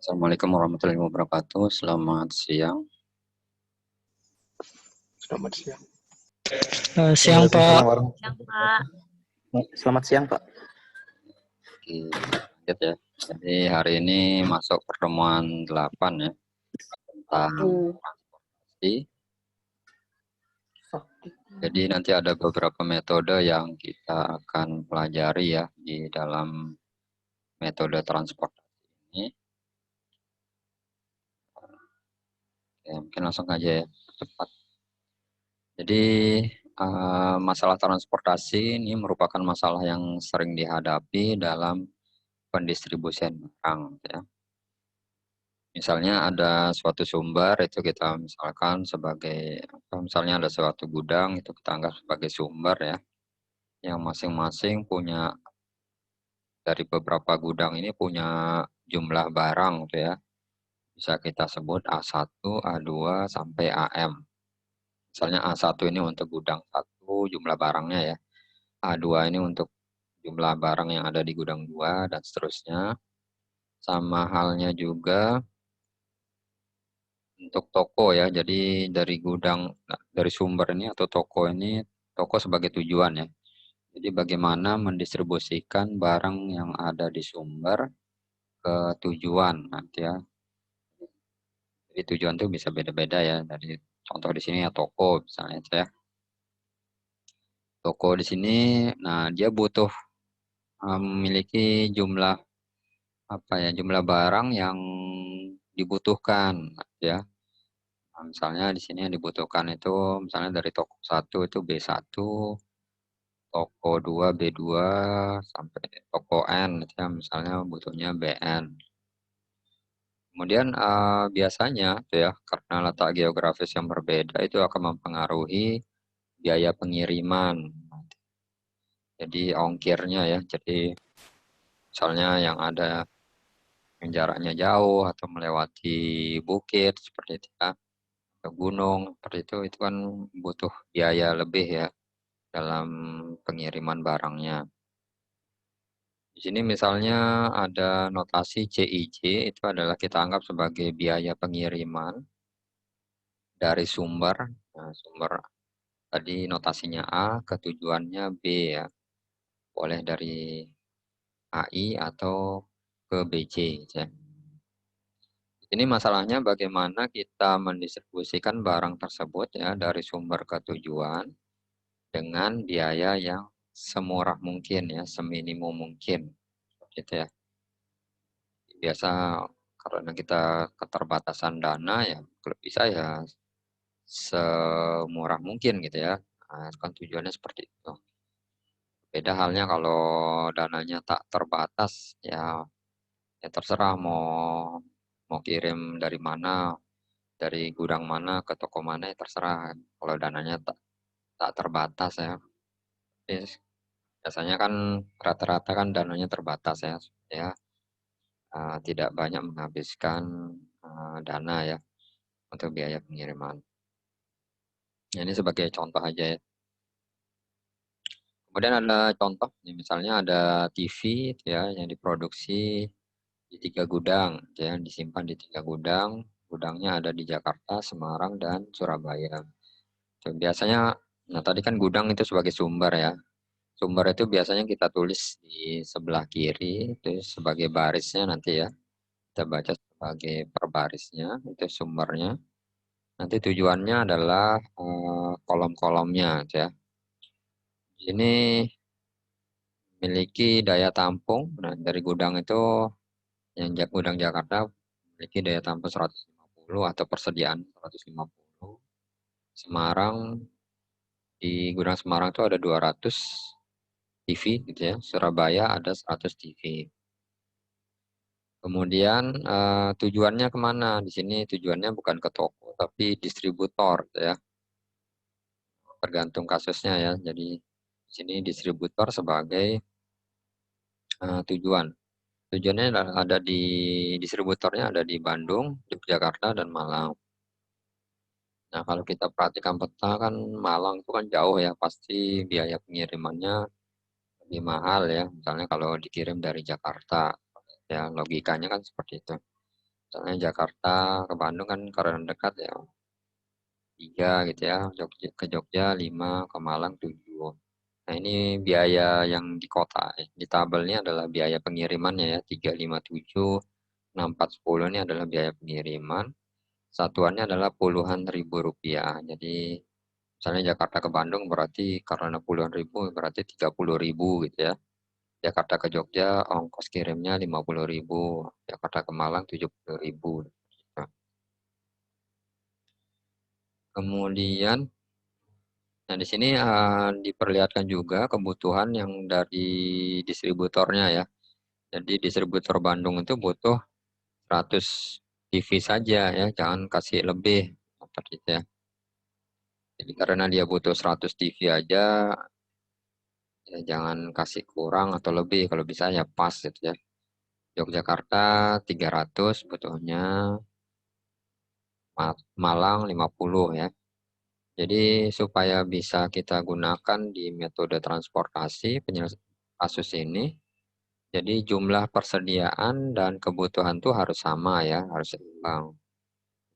Assalamualaikum warahmatullahi wabarakatuh. Selamat siang. Selamat siang. Siang Pak. Selamat siang Pak. Oke, lanjut ya. Jadi hari ini masuk pertemuan 8 ya, tentang transportasi. Jadi nanti ada beberapa metode yang kita akan pelajari ya di dalam metode transportasi ini. Oke, mungkin langsung aja ya, cepat. Jadi masalah transportasi ini merupakan masalah yang sering dihadapi dalam pendistribusian barang ya. Misalnya ada suatu sumber itu kita misalkan sebagai misalnya ada suatu gudang itu kita anggap sebagai sumber ya, yang masing-masing punya dari beberapa gudang ini punya jumlah barang gitu ya. Bisa kita sebut A1, A2 sampai AM. Misalnya A1 ini untuk gudang 1 jumlah barangnya ya. A2 ini untuk jumlah barang yang ada di gudang 2 dan seterusnya. Sama halnya juga untuk toko ya, jadi dari gudang, dari sumber ini atau toko ini, toko sebagai tujuan ya. Jadi bagaimana mendistribusikan barang yang ada di sumber ke tujuan nanti ya. Jadi tujuan itu bisa beda-beda ya. Dari contoh di sini ya toko misalnya ya. Toko di sini, nah dia butuh memiliki jumlah jumlah barang yang dibutuhkan ya. Nah, misalnya di sini yang dibutuhkan itu misalnya dari toko 1 itu B1, toko 2 B2 sampai toko N gitu ya, misalnya butuhnya BN. Kemudian biasanya tuh ya karena letak geografis yang berbeda itu akan mempengaruhi biaya pengiriman. Jadi ongkirnya ya, jadi misalnya yang ada yang jaraknya jauh atau melewati bukit seperti itu ya, ke gunung seperti itu kan butuh biaya lebih ya dalam pengiriman barangnya. Di sini misalnya ada notasi CIJ, itu adalah kita anggap sebagai biaya pengiriman dari sumber. Nah, sumber tadi notasinya A, ke tujuannya B ya. Boleh dari AI atau ke BC. Ya. Ini masalahnya bagaimana kita mendistribusikan barang tersebut ya dari sumber ke tujuan dengan biaya yang semurah mungkin ya, seminimum mungkin. Gitu ya. Biasa karena kita keterbatasan dana ya, kalau bisa ya semurah mungkin gitu ya. Nah, kan tujuannya seperti itu. Beda halnya kalau dananya tak terbatas ya, ya terserah mau mau kirim dari mana, dari gudang mana ke toko mana ya terserah. Kalau dananya tak terbatas ya. Biasanya kan rata-rata kan dananya terbatas ya, ya tidak banyak menghabiskan dana ya untuk biaya pengiriman. Ya, ini sebagai contoh aja ya. Kemudian ada contoh, misalnya ada TV ya yang diproduksi di 3 gudang, ya, yang disimpan di 3 gudang. Gudangnya ada di Jakarta, Semarang, dan Surabaya. Biasanya, nah tadi kan gudang itu sebagai sumber ya. Sumber itu biasanya kita tulis di sebelah kiri, itu sebagai barisnya nanti ya. Kita baca sebagai per barisnya, itu sumbernya. Nanti tujuannya adalah kolom-kolomnya ya. Ini memiliki daya tampung. Nah, dari gudang itu yang gudang Jakarta memiliki daya tampung 150 atau persediaan 150. Semarang di gudang Semarang itu ada 200 TV gitu ya. Surabaya ada 100 TV. Kemudian tujuannya kemana? Di sini tujuannya bukan ke toko tapi distributor ya. Tergantung kasusnya ya. Jadi di sini distributor sebagai tujuan. Tujuannya ada di distributornya ada di Bandung, Yogyakarta, dan Malang. Nah, kalau kita perhatikan peta kan Malang itu kan jauh ya, pasti biaya pengirimannya lebih mahal ya. Misalnya kalau dikirim dari Jakarta, ya logikanya kan seperti itu. Misalnya Jakarta ke Bandung kan karena dekat ya, 3 gitu ya, ke Jogja 5, ke Malang 7. Nah ini biaya yang di kota, di tabelnya adalah biaya pengirimannya ya, 357, 6410 ini adalah biaya pengiriman. Satuannya adalah puluhan ribu rupiah. Jadi misalnya Jakarta ke Bandung berarti karena puluhan ribu berarti 30.000 gitu ya. Jakarta ke Jogja ongkos kirimnya 50.000, Jakarta ke Malang 70.000. Nah, kemudian, nah di sini diperlihatkan juga kebutuhan yang dari distributornya ya. Jadi distributor Bandung itu butuh 100 TV saja ya, jangan kasih lebih seperti itu ya. Jadi karena dia butuh 100 TV aja, ya jangan kasih kurang atau lebih, kalau bisa ya pas gitu ya. Yogyakarta 300 butuhnya, Malang 50 ya. Jadi supaya bisa kita gunakan di metode transportasi kasus ini, jadi jumlah persediaan dan kebutuhan tuh harus sama ya, harus seimbang.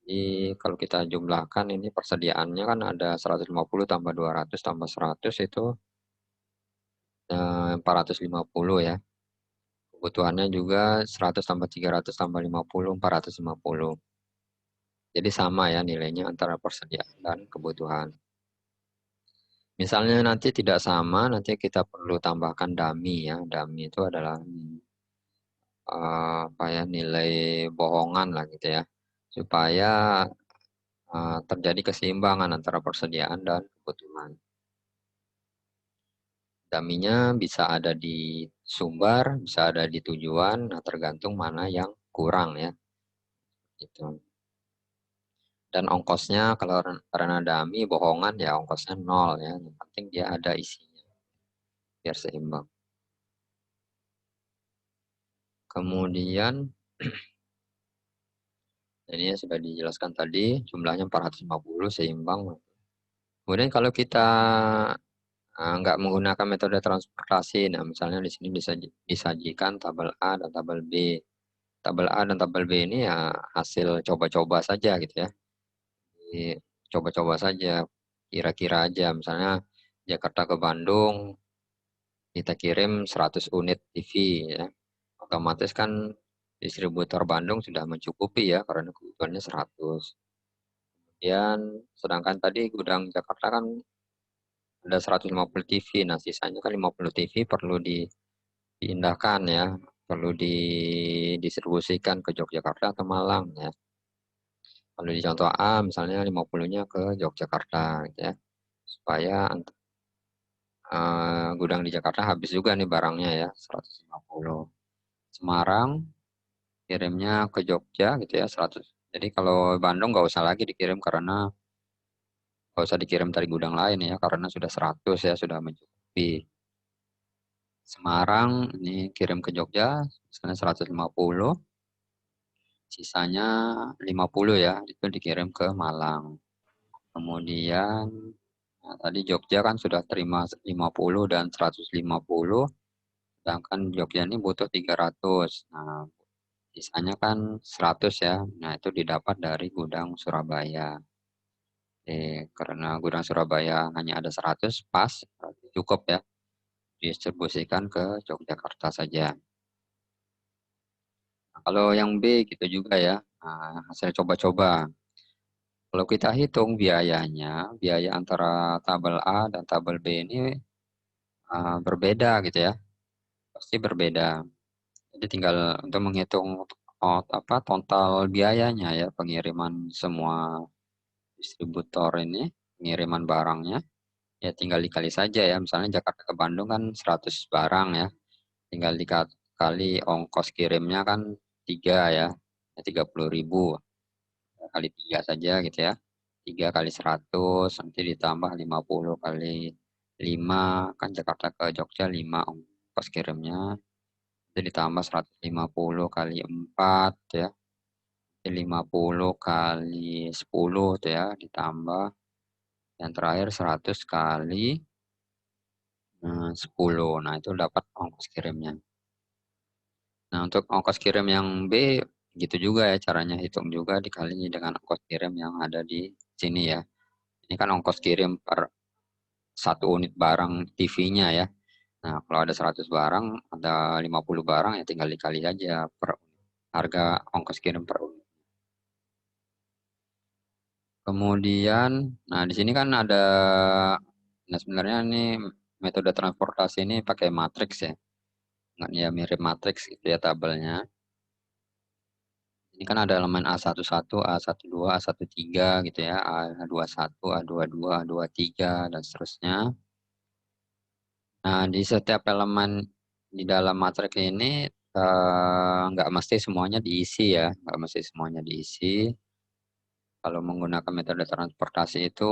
Jadi kalau kita jumlahkan ini persediaannya kan ada 150 tambah 200 tambah 100 itu 450 ya. Kebutuhannya juga 100 tambah 300 tambah 50, 450. Jadi sama ya nilainya antara persediaan dan kebutuhan. Misalnya nanti tidak sama, nanti kita perlu tambahkan dummy ya. Dummy itu adalah apa ya, nilai bohongan lah gitu ya. Supaya terjadi keseimbangan antara persediaan dan kebutuhan. Dummy-nya bisa ada di sumber, bisa ada di tujuan, nah tergantung mana yang kurang ya. Gitu. Dan ongkosnya kalau karena dummy bohongan ya ongkosnya nol ya. Yang penting dia ada isinya biar seimbang. Kemudian ini sudah dijelaskan tadi jumlahnya 450 seimbang. Kemudian kalau kita nggak menggunakan metode transportasi, nah misalnya di sini bisa disajikan tabel A dan tabel B. Tabel A dan tabel B ini ya hasil coba-coba saja gitu ya. Jadi, coba-coba saja, kira-kira aja. Misalnya Jakarta ke Bandung kita kirim 100 unit TV ya. Otomatis kan distributor Bandung sudah mencukupi ya karena kebutuhannya 100. Kemudian sedangkan tadi gudang Jakarta kan ada 150 TV. Nah, sisanya kan 50 TV perlu diindahkan ya, perlu didistribusikan ke Yogyakarta atau Malang ya. Kalau di contoh A misalnya 50-nya ke Yogyakarta gitu ya. Supaya gudang di Jakarta habis juga nih barangnya ya, 150. Semarang kirimnya ke Jogja gitu ya 100. Jadi kalau Bandung nggak usah lagi dikirim karena nggak usah dikirim dari gudang lain ya karena sudah 100 ya sudah mencukupi. Semarang ini kirim ke Jogja misalnya 150, sisanya 50 ya itu dikirim ke Malang. Kemudian nah, tadi Jogja kan sudah terima 50 dan 150, sedangkan Jogja ini butuh 300. Nah, sisanya kan 100 ya. Nah, itu didapat dari gudang Surabaya. Karena gudang Surabaya hanya ada 100, pas, berarti cukup ya. Distribusikan ke Yogyakarta saja. Nah, kalau yang B gitu juga ya, hasil coba-coba. Kalau kita hitung biayanya, biaya antara tabel A dan tabel B ini berbeda gitu ya, pasti berbeda. Jadi tinggal untuk menghitung apa total biayanya ya pengiriman semua distributor ini, pengiriman barangnya, ya tinggal dikali saja ya. Misalnya Jakarta ke Bandung kan 100 barang ya, tinggal dikali ongkos kirimnya kan 3 ya, 30.000 kali 3 saja gitu ya. 3 kali 100 nanti ditambah 50 kali 5 kan Jakarta ke Jogja 5 ongkos kirimnya, itu ditambah 150 kali 4 ya, 50 kali 10 tuh ya, ditambah yang terakhir 100 kali 10. Nah, itu dapat ongkos kirimnya. Nah, untuk ongkos kirim yang B Gitu juga ya caranya, hitung juga dikali dengan ongkos kirim yang ada di sini ya. Ini kan ongkos kirim per satu unit barang TV-nya ya. Nah, kalau ada 100 barang, ada 50 barang ya tinggal dikali aja per harga ongkos kirim per unit. Kemudian, nah di sini kan ada, nah sebenarnya ini metode transportasi ini pakai matriks ya. Nggak, ya mirip matriks gitu ya tabelnya. Ini kan ada elemen A11, A12, A13 gitu ya, A21, A22, A23, dan seterusnya. Nah, di setiap elemen di dalam matriks ini nggak mesti semuanya diisi ya, nggak mesti semuanya diisi. Kalau menggunakan metode transportasi itu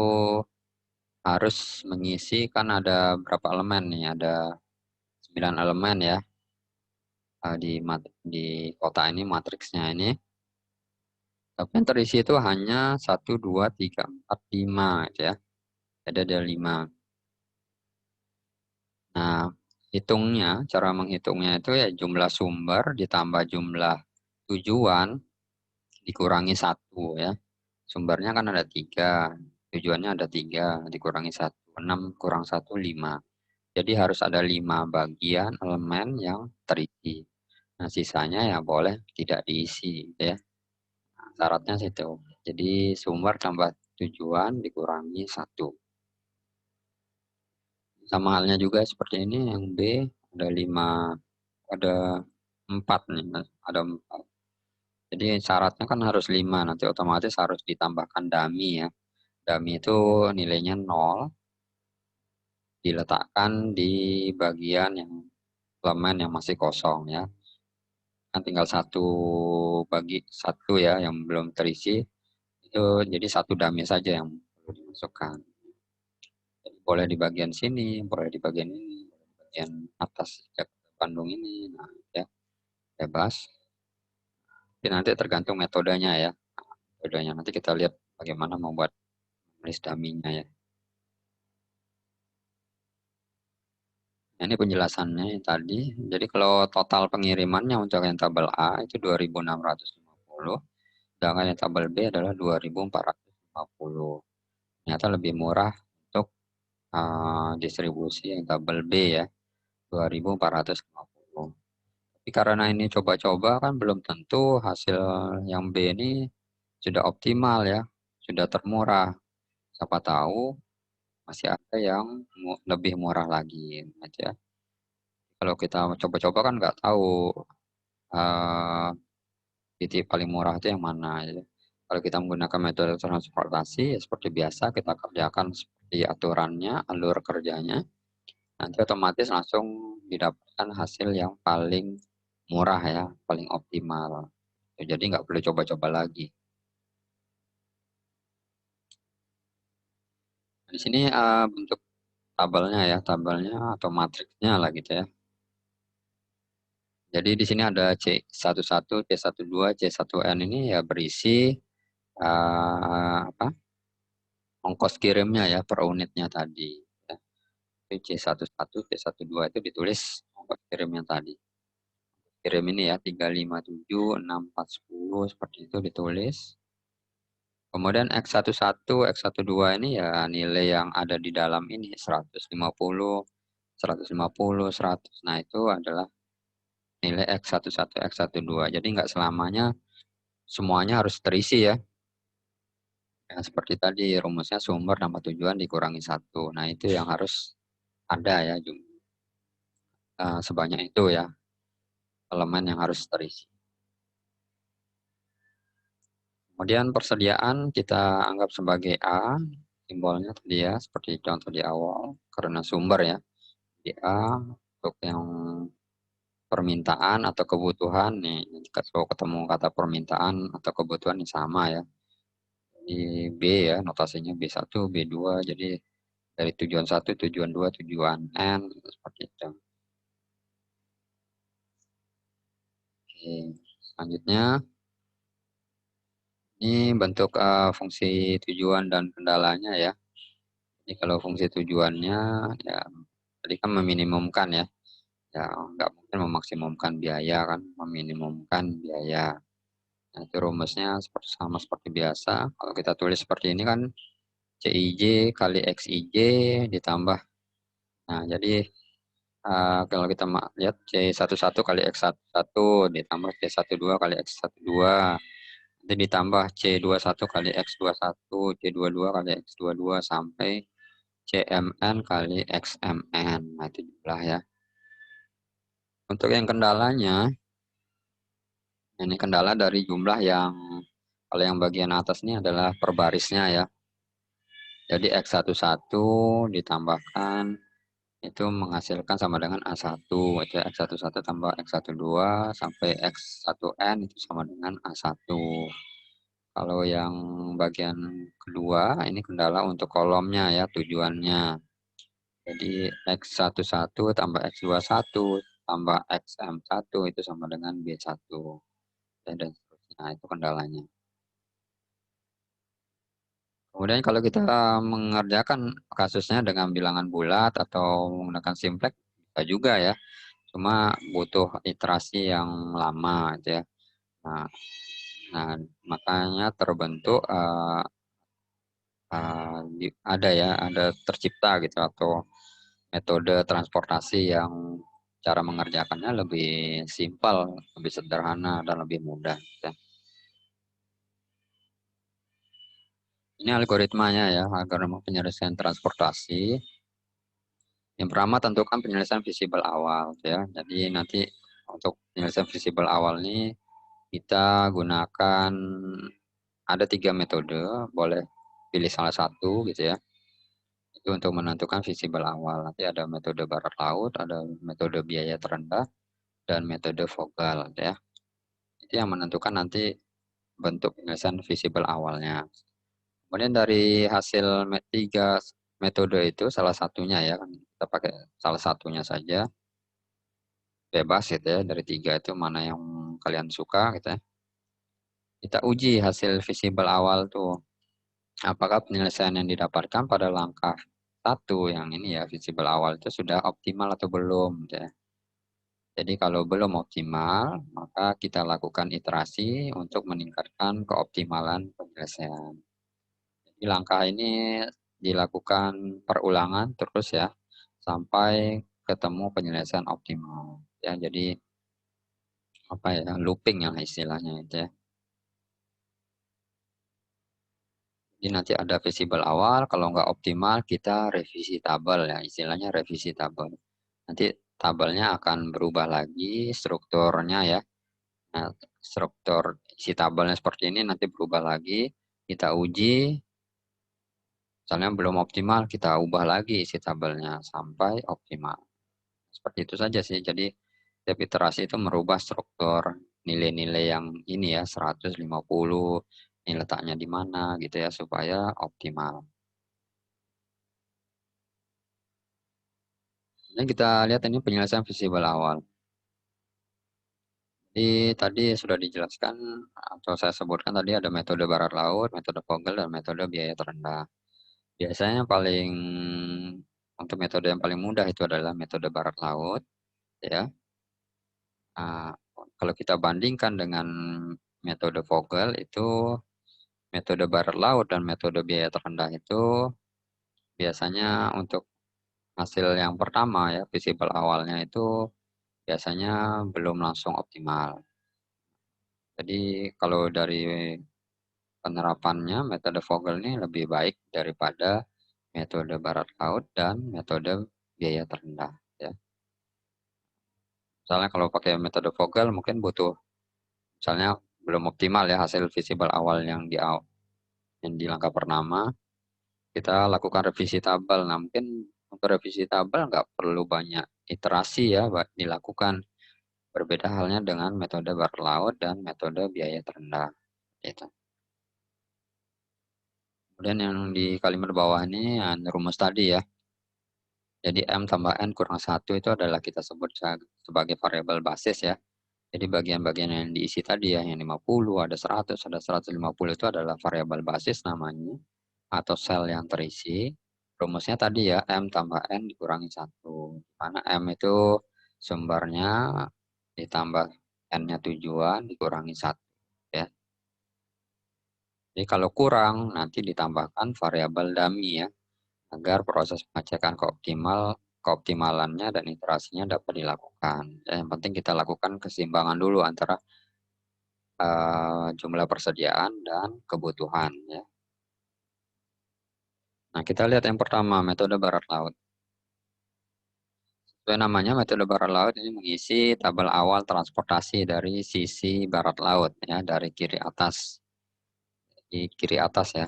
harus mengisi, kan ada berapa elemen nih, ada 9 elemen ya di kota ini, matriksnya ini. Tapi yang terisi itu hanya 1, 2, 3, 4, 5 gitu ya. Jadi ada 5. Nah, cara menghitungnya itu ya jumlah sumber ditambah jumlah tujuan dikurangi 1 ya. Sumbernya kan ada 3, tujuannya ada 3, dikurangi 1. 6 kurang 1, 5. Jadi harus ada 5 bagian elemen yang terisi. Nah, sisanya ya boleh tidak diisi gitu ya. Nah, syaratnya situ. Jadi sumber tambah tujuan dikurangi 1. Sama halnya juga seperti ini yang B, ada 5, ada 4 nih, ada 4. Jadi syaratnya kan harus 5, nanti otomatis harus ditambahkan dummy ya. Dummy itu nilainya 0, diletakkan di bagian yang elemen yang masih kosong ya. Kan tinggal satu ya yang belum terisi, itu jadi satu dummy saja yang perlu dimasukkan. Jadi boleh di bagian sini, boleh di bagian ini, boleh di bagian atas Bandung ini, nah ya bebas. Jadi nanti tergantung metodenya ya. Metodenya nanti kita lihat bagaimana membuat list dummy-nya ya. Nah, ini penjelasannya tadi. Jadi kalau total pengirimannya untuk yang tabel A itu 2.650, sedangkan yang tabel B adalah 2.450. Ternyata lebih murah untuk distribusi yang tabel B ya, 2.450. Tapi karena ini coba-coba kan belum tentu hasil yang B ini sudah optimal ya, sudah termurah. Siapa tahu masih ada yang lebih murah lagi aja. Kalau kita coba-coba kan nggak tahu eh, titik paling murah itu yang mana. Ya. Kalau kita menggunakan metode transportasi, ya seperti biasa kita kerjakan seperti aturannya, alur kerjanya, nanti otomatis langsung didapatkan hasil yang paling murah ya, paling optimal. Jadi nggak perlu coba-coba lagi. Di sini bentuk tabelnya ya, tabelnya atau matriksnya lah gitu ya. Jadi di sini ada C11, C12, C1N ini ya berisi apa, ongkos kirimnya ya per unitnya tadi. Ya. C11, C12 itu ditulis ongkos kirimnya tadi. Kirim ini ya 357, 6410 seperti itu ditulis. Kemudian X11, X12 ini ya nilai yang ada di dalam ini 150, 150, 100. Nah, itu adalah nilai X11, X12. Jadi nggak selamanya semuanya harus terisi ya. Ya, seperti tadi rumusnya sumber tambah tujuan dikurangi 1. Nah, itu yang harus ada ya sebanyak itu ya elemen yang harus terisi. Kemudian persediaan kita anggap sebagai A, simbolnya tadi ya seperti contoh di awal karena sumber ya. Di A untuk yang permintaan atau kebutuhan nih, kalau ketemu kata permintaan atau kebutuhan ini sama ya. Di B ya notasinya B1, B2, jadi dari tujuan 1, tujuan 2, tujuan N seperti itu. Oke, selanjutnya ini bentuk fungsi tujuan dan kendalanya ya. Jadi kalau fungsi tujuannya ya tadi kan meminimumkan ya. Ya nggak mungkin memaksimumkan biaya kan, meminimumkan biaya. Nah, itu rumusnya sama seperti biasa. Kalau kita tulis seperti ini kan CIJ kali XIJ ditambah. Nah, jadi kalau kita lihat C11 kali X11 ditambah C12 kali X12. Nanti ditambah C21 kali X21, C22 kali X22 sampai CMN kali XMN. Nah, itu jumlah ya. Untuk yang kendalanya, ini kendala dari jumlah yang, kalau yang bagian atas ini adalah per barisnya ya. Jadi X11 ditambahkan itu menghasilkan sama dengan A1. Itu X11 tambah X12 sampai X1N itu sama dengan A1. Kalau yang bagian kedua, ini kendala untuk kolomnya ya, tujuannya. Jadi X11 tambah X21 tambah XM1 itu sama dengan B1. Dan seterusnya, itu kendalanya. Kemudian kalau kita mengerjakan kasusnya dengan bilangan bulat atau menggunakan simplex, bisa juga ya. Cuma butuh iterasi yang lama gitu ya. Nah, nah makanya terbentuk ada tercipta gitu atau metode transportasi yang cara mengerjakannya lebih simpel, lebih sederhana dan lebih mudah. Ya. Ini algoritmanya ya, algoritma penyelesaian transportasi. Yang pertama tentukan penyelesaian visible awal ya. Jadi nanti untuk penyelesaian visible awal ini kita gunakan ada 3 metode, boleh pilih salah satu gitu ya. Itu untuk menentukan visible awal. Nanti ada metode barat laut, ada metode biaya terendah, dan metode Vogel ya. Itu yang menentukan nanti bentuk penyelesaian visible awalnya. Kemudian dari hasil tiga metode itu salah satunya ya, kita pakai salah satunya saja, bebas gitu ya, dari 3 itu mana yang kalian suka gitu ya. Kita uji hasil visible awal tuh, apakah penyelesaian yang didapatkan pada langkah 1 yang ini ya, visible awal itu sudah optimal atau belum gitu ya. Jadi kalau belum optimal, maka kita lakukan iterasi untuk meningkatkan keoptimalan penyelesaian. Jadi langkah ini dilakukan perulangan terus ya, sampai ketemu penyelesaian optimal. Ya, jadi apa ya, looping ya istilahnya itu ya. Jadi nanti ada visible awal, kalau nggak optimal kita revisi tabel ya, istilahnya revisi tabel. Nanti tabelnya akan berubah lagi strukturnya ya. Nah, struktur isi tabelnya seperti ini nanti berubah lagi, kita uji, misalnya belum optimal, kita ubah lagi isi tabelnya sampai optimal. Seperti itu saja sih, jadi setiap iterasi itu merubah struktur nilai-nilai yang ini ya, 150, ini letaknya di mana gitu ya, supaya optimal. Ini kita lihat ini penyelesaian visible awal. Jadi tadi sudah dijelaskan atau saya sebutkan tadi ada metode barat laut, metode Vogel, dan metode biaya terendah. Biasanya paling untuk metode yang paling mudah itu adalah metode barat laut, ya. Nah, kalau kita bandingkan dengan metode Vogel itu metode barat laut dan metode biaya terendah itu biasanya untuk hasil yang pertama ya visible awalnya itu biasanya belum langsung optimal. Jadi kalau dari penerapannya metode Vogel ini lebih baik daripada metode barat laut dan metode biaya terendah ya. Misalnya kalau pakai metode Vogel mungkin butuh, misalnya belum optimal ya hasil visible awal yang di langkah pertama, kita lakukan revisi tabel. Nah mungkin untuk revisi tabel nggak perlu banyak iterasi ya dilakukan. Berbeda halnya dengan metode barat laut dan metode biaya terendah. Gitu. Kemudian yang di kalimat bawah ini rumus tadi ya. Jadi M tambah N kurang 1 itu adalah kita sebut sebagai variabel basis ya. Jadi bagian-bagian yang diisi tadi ya, yang 50, ada 100, ada 150 itu adalah variabel basis namanya, atau sel yang terisi. Rumusnya tadi ya, M tambah N dikurangi 1. Mana M itu sumbernya, ditambah N-nya tujuan, dikurangi 1. Ya. Jadi kalau kurang, nanti ditambahkan variabel dummy ya, agar proses pengecekan keoptimalannya dan iterasinya dapat dilakukan. Ya, yang penting kita lakukan keseimbangan dulu antara jumlah persediaan dan kebutuhan ya. Nah, kita lihat yang pertama, metode barat laut. Sesuai namanya, metode barat laut ini mengisi tabel awal transportasi dari sisi barat laut ya, dari kiri atas. Di kiri atas ya,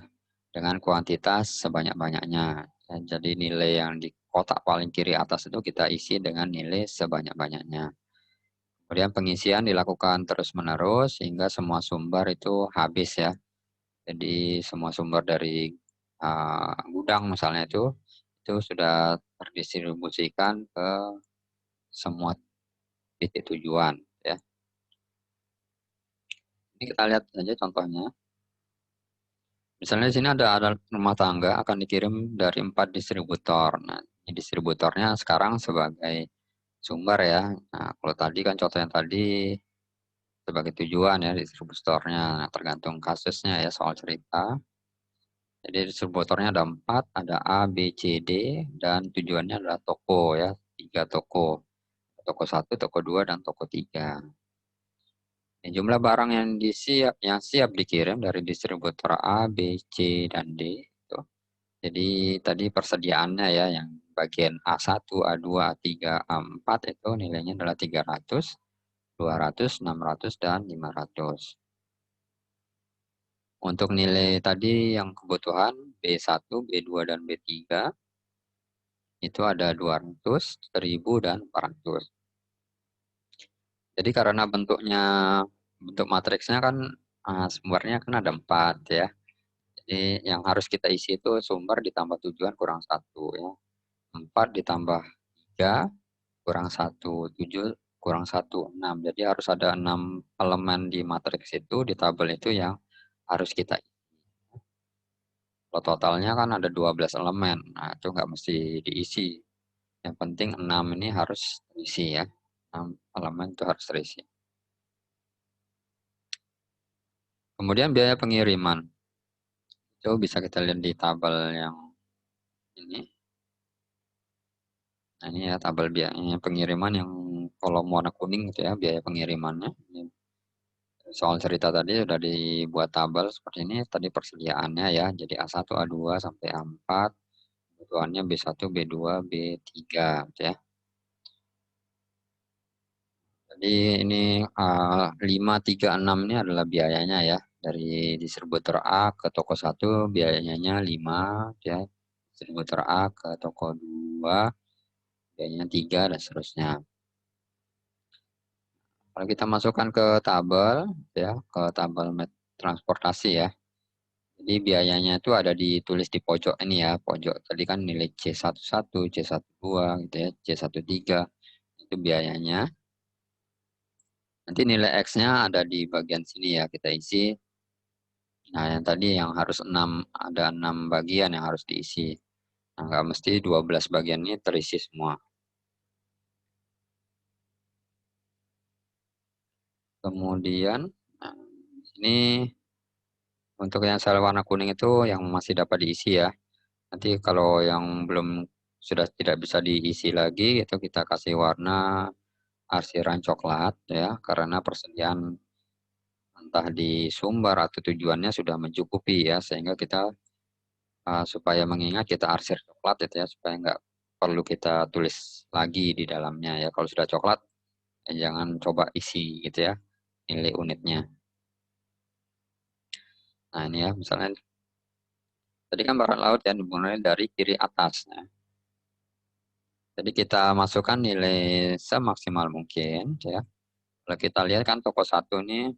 dengan kuantitas sebanyak-banyaknya. Ya, jadi nilai yang di kotak paling kiri atas itu kita isi dengan nilai sebanyak-banyaknya. Kemudian pengisian dilakukan terus-menerus sehingga semua sumber itu habis ya. Jadi semua sumber dari gudang misalnya itu sudah terdistribusikan ke semua titik tujuan ya. Ini kita lihat saja contohnya. Misalnya di sini ada rumah tangga akan dikirim dari 4 distributor. Nah, ini distributornya sekarang sebagai sumber ya. Nah, kalau tadi kan contoh yang tadi sebagai tujuan ya distributornya. Nah, tergantung kasusnya ya soal cerita. Jadi distributornya ada 4, ada A, B, C, D, dan tujuannya adalah toko ya, 3 toko. Toko 1, toko 2, dan toko 3. Jumlah barang yang siap dikirim dari distributor A, B, C, dan D. Itu. Jadi tadi persediaannya ya, yang bagian A1, A2, A3, A4 itu nilainya adalah 300, 200, 600, dan 500. Untuk nilai tadi yang kebutuhan B1, B2, dan B3 itu ada 200, 1000, dan 400. Jadi karena bentuk matriksnya kan sumbernya kan ada 4 ya. Jadi yang harus kita isi itu sumber ditambah tujuan kurang 1 ya. 4 ditambah 3 kurang 1, 7 kurang 1, 6. Jadi harus ada 6 elemen di matriks itu, di tabel itu yang harus kita isi. Kalau totalnya kan ada 12 elemen, nah itu nggak mesti diisi. Yang penting 6 ini harus terisi ya. 6 elemen itu harus terisi. Kemudian biaya pengiriman. Itu bisa kita lihat di tabel yang ini. Nah, ini ya tabel biaya pengiriman yang kolom warna kuning gitu ya, biaya pengirimannya. Ini soal cerita tadi sudah dibuat tabel seperti ini, tadi persediaannya ya, jadi A1, A2 sampai A4, kebutuhannya B1, B2, B3 gitu ya. Jadi ini 5, 3, 6 ini adalah biayanya ya, dari distributor A ke toko 1 biayanya 5 ya, distributor A ke toko 2 biayanya 3 dan seterusnya. Kalau kita masukkan ke tabel ya, ke tabel transportasi ya. Jadi biayanya itu ada ditulis di pojok ini ya, pojok tadi kan nilai C11, C12 gitu ya, C13 itu biayanya. Nanti nilai X-nya ada di bagian sini ya, kita isi. Nah, yang tadi yang harus ada 6 bagian yang harus diisi. Nah, nggak mesti 12 bagian ini terisi semua. Kemudian, nah, ini untuk yang sel warna kuning itu yang masih dapat diisi ya. Nanti kalau yang belum sudah tidak bisa diisi lagi, itu kita kasih warna arsiran coklat ya, karena persediaan entah di sumber atau tujuannya sudah mencukupi ya, sehingga kita supaya mengingat kita arsir coklat itu ya, supaya nggak perlu kita tulis lagi di dalamnya ya. Kalau sudah coklat, ya jangan coba isi gitu ya, nilai unitnya. Nah ini ya, misalnya tadi kan barat laut ya dimulai dari kiri atas. Ya. Jadi kita masukkan nilai semaksimal mungkin ya. Kalau kita lihat kan toko 1 ini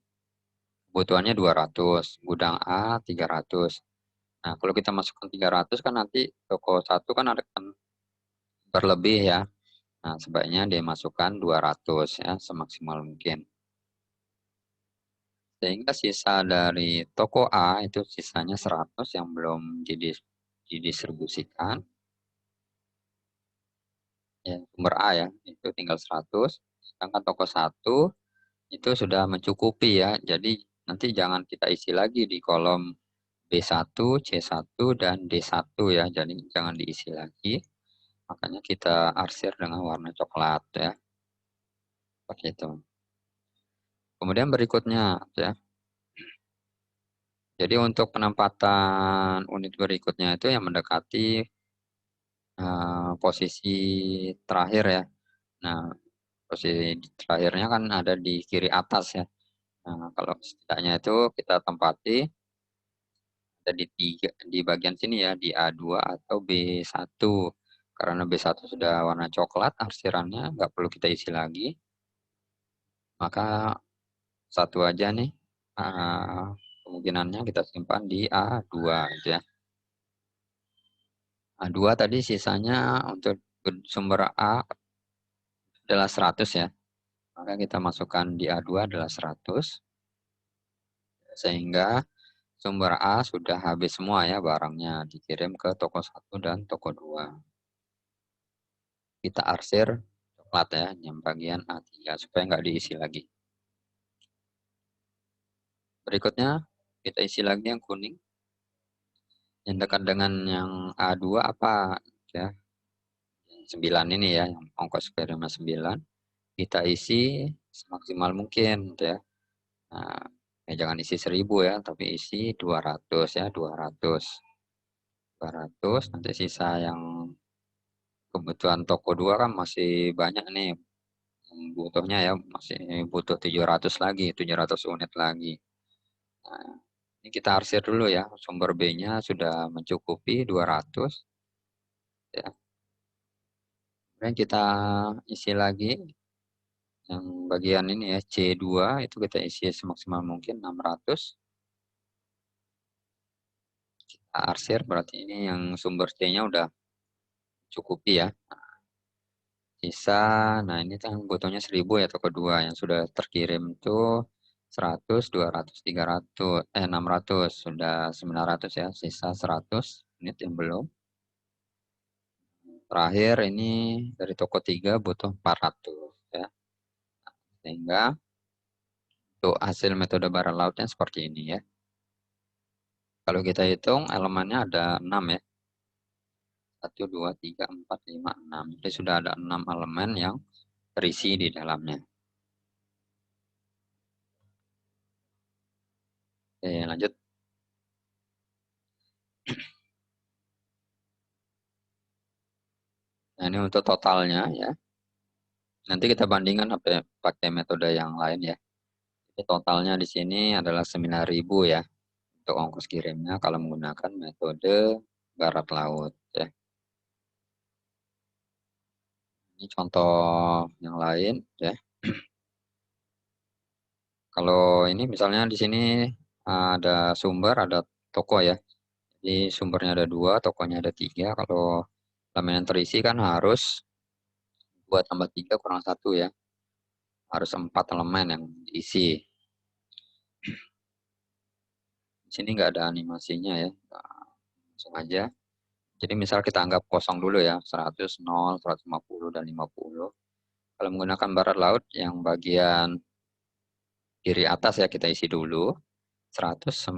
kebutuhannya 200, gudang A 300. Nah, kalau kita masukkan 300 kan nanti toko 1 kan akan berlebih ya. Nah, sebaiknya dia masukkan 200 ya, semaksimal mungkin. Sehingga sisa dari toko A itu sisanya 100 yang belum didistribusikan. Ya, sumber A ya, itu tinggal 100. Sedangkan toko 1 itu sudah mencukupi ya. Jadi nanti jangan kita isi lagi di kolom B1, C1, dan D1 ya. Jadi jangan diisi lagi. Makanya kita arsir dengan warna coklat ya. Seperti itu. Kemudian berikutnya ya. Jadi untuk penempatan unit berikutnya itu yang mendekati posisi terakhir ya. Nah, posisi terakhirnya kan ada di kiri atas ya. Nah, kalau setidaknya itu kita tempati ada di bagian sini ya, di A2 atau B1. Karena B1 sudah warna coklat, arsirannya nggak perlu kita isi lagi. Maka satu aja nih, kemungkinannya kita simpan di A2 gitu ya. A2 tadi sisanya untuk sumber A adalah 100 ya. Maka kita masukkan di A2 adalah 100. Sehingga sumber A sudah habis semua ya barangnya. Dikirim ke toko 1 dan toko 2. Kita arsir coklat ya, yang bagian A3 supaya nggak diisi lagi. Berikutnya kita isi lagi yang kuning. Yang dekat dengan yang A2 apa ya? 9 ini ya, yang ongkos kirimnya 9. Kita isi semaksimal mungkin gitu ya. Nah, jangan isi 1000 ya, tapi isi 200 ya, 200. 200 nanti sisa yang kebutuhan toko 2 kan masih banyak nih butuhnya ya, masih butuh 700 lagi, 700 unit lagi. Nah, ini kita arsir dulu ya, sumber B-nya sudah mencukupi 200 ya. Kemudian kita isi lagi yang bagian ini ya, C2 itu kita isi semaksimal mungkin 600. Kita arsir berarti ini yang sumber C-nya udah cukupi ya. Sisa, nah ini kan butuhnya 1000 ya toko 2 yang sudah terkirim itu 100, 200, 300, 600, sudah 900 ya, sisa 100 unit yang belum. Terakhir ini dari toko 3 butuh 400 ya. Sehingga untuk hasil metode bara lautnya seperti ini ya. Kalau kita hitung elemennya ada 6 ya. 1, 2, 3, 4, 5, 6. Jadi sudah ada 6 elemen yang terisi di dalamnya. Oke, lanjut. Nah, ini untuk totalnya ya. Nanti kita bandingkan pakai metode yang lain ya. Jadi totalnya di sini adalah 9.000 ya untuk ongkos kirimnya kalau menggunakan metode barat laut ya. Ini contoh yang lain ya. Kalau ini misalnya di sini ada sumber, ada toko ya. Jadi sumbernya ada 2, tokonya ada 3. Kalau elemen yang terisi kan harus 2 tambah 3 kurang 1 ya. Harus 4 elemen yang diisi. Di sini nggak ada animasinya ya. Nah, langsung aja. Jadi misal kita anggap kosong dulu ya, 100, 0, 150, dan 50. Kalau menggunakan barat laut, yang bagian kiri atas ya kita isi dulu. 100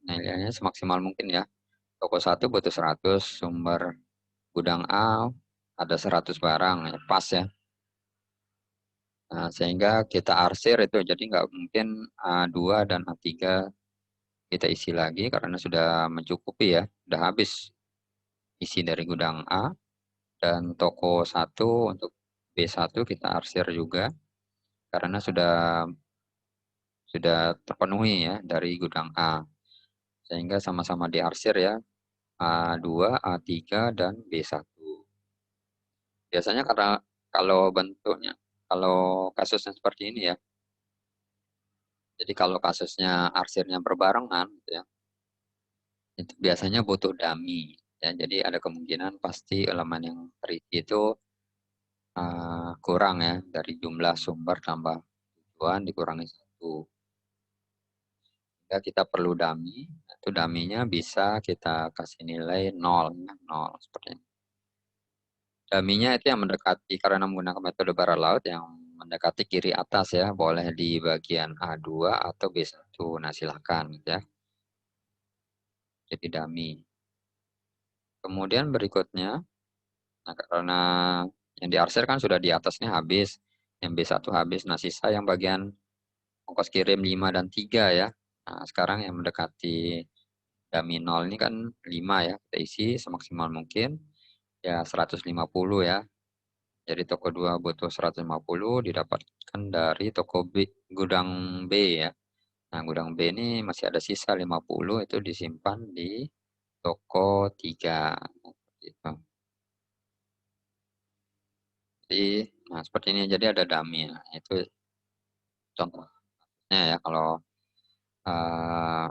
nilainya semaksimal mungkin ya. Toko 1 butuh 100, sumber gudang A ada 100 barang, ya, pas ya. Nah, sehingga kita arsir itu, jadi nggak mungkin A2 dan A3 kita isi lagi karena sudah mencukupi ya, sudah habis isi dari gudang A. Dan toko 1 untuk B1 kita arsir juga karena sudah terpenuhi ya dari gudang A. Sehingga sama-sama diarsir ya, A2, A3, dan B1. Biasanya karena kalau bentuknya, kalau kasusnya seperti ini ya, jadi kalau kasusnya arsirnya berbarengan gitu ya, itu biasanya butuh dummy ya. Jadi ada kemungkinan pasti elemen yang terisi itu kurang ya, dari jumlah sumber tambah tujuan dikurangi 1. Jika kita perlu dummy, itu dummy-nya bisa kita kasih nilai 0 ya, 0 seperti ini. Dummy-nya itu yang mendekati, karena menggunakan metode bara laut, yang mendekati kiri atas ya, boleh di bagian A2 atau B1. Nah, silahkan ya. jadi dummy. Kemudian berikutnya, nah karena yang diarsir kan sudah di atasnya habis, yang B1 habis, nah sisa yang bagian ongkos kirim 5 dan 3 ya. Nah sekarang yang mendekati dummy 0 ini kan 5 ya, kita isi semaksimal mungkin, ya 150 ya. Jadi toko 2 butuh 150 didapatkan dari toko B, gudang B ya. Nah gudang B ini masih ada sisa 50, itu disimpan di toko 3. Gitu. Jadi, nah seperti ini, jadi ada dummy. Nah, itu contohnya ya kalau eh,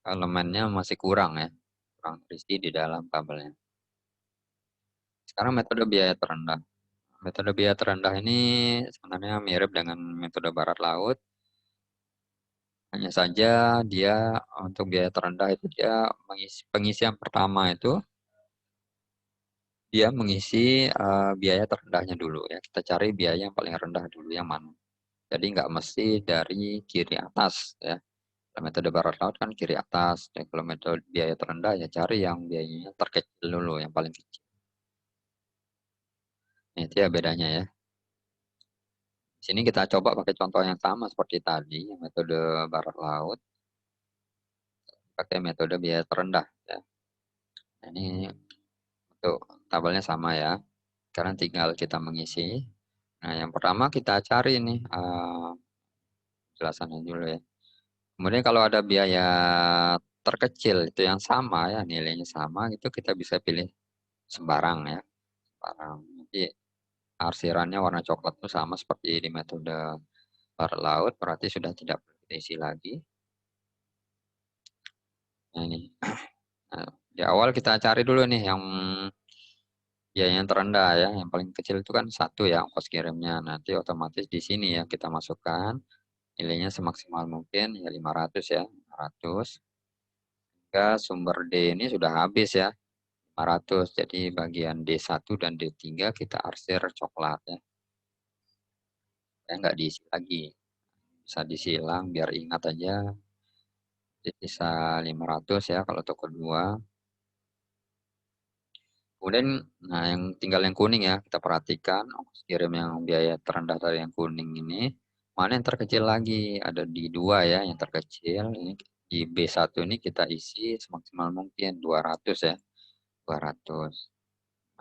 elemennya masih kurang ya, kurang terisi di dalam kabelnya. Sekarang metode biaya terendah. Metode biaya terendah ini sebenarnya mirip dengan metode barat laut. Hanya saja dia untuk biaya terendah itu dia pengisian pertama itu dia mengisi biaya terendahnya dulu ya. Kita cari biaya yang paling rendah dulu yang mana. Jadi nggak mesti dari kiri atas ya. Kalau metode barat laut kan kiri atas. Dan kalau metode biaya terendah ya cari yang biayanya terkecil dulu, yang paling kecil. Nah, itu ya bedanya ya. Di sini kita coba pakai contoh yang sama seperti tadi, yang metode barat laut, pakai metode biaya terendah ya. Nah, ini untuk tabelnya sama ya. Sekarang tinggal kita mengisi. Nah, yang pertama kita cari nih jelasannya dulu ya. Kemudian kalau ada biaya terkecil itu yang sama ya, nilainya sama, itu kita bisa pilih sembarang ya. Sembarang. Jadi arsirannya warna coklat itu sama seperti di metode barat laut, berarti sudah tidak perlu kita isi lagi. Nah ini, nah, di awal kita cari dulu nih yang biaya yang terendah ya, yang paling kecil itu kan 1 ya ongkos kirimnya. Nanti otomatis di sini ya kita masukkan nilainya semaksimal mungkin ya 500 ya, 500. Jika sumber D ini sudah habis ya, 500. Jadi bagian D1 dan D3 kita arsir coklat ya. Ya nggak diisi lagi. Bisa disilang biar ingat aja. Sisa 500 ya kalau toko 2. Kemudian, nah yang tinggal yang kuning ya, kita perhatikan ongkos kirim yang biaya terendah dari yang kuning ini, mana yang terkecil lagi, ada di 2 ya, yang terkecil, ini di B1 ini kita isi semaksimal mungkin 200 ya, 200.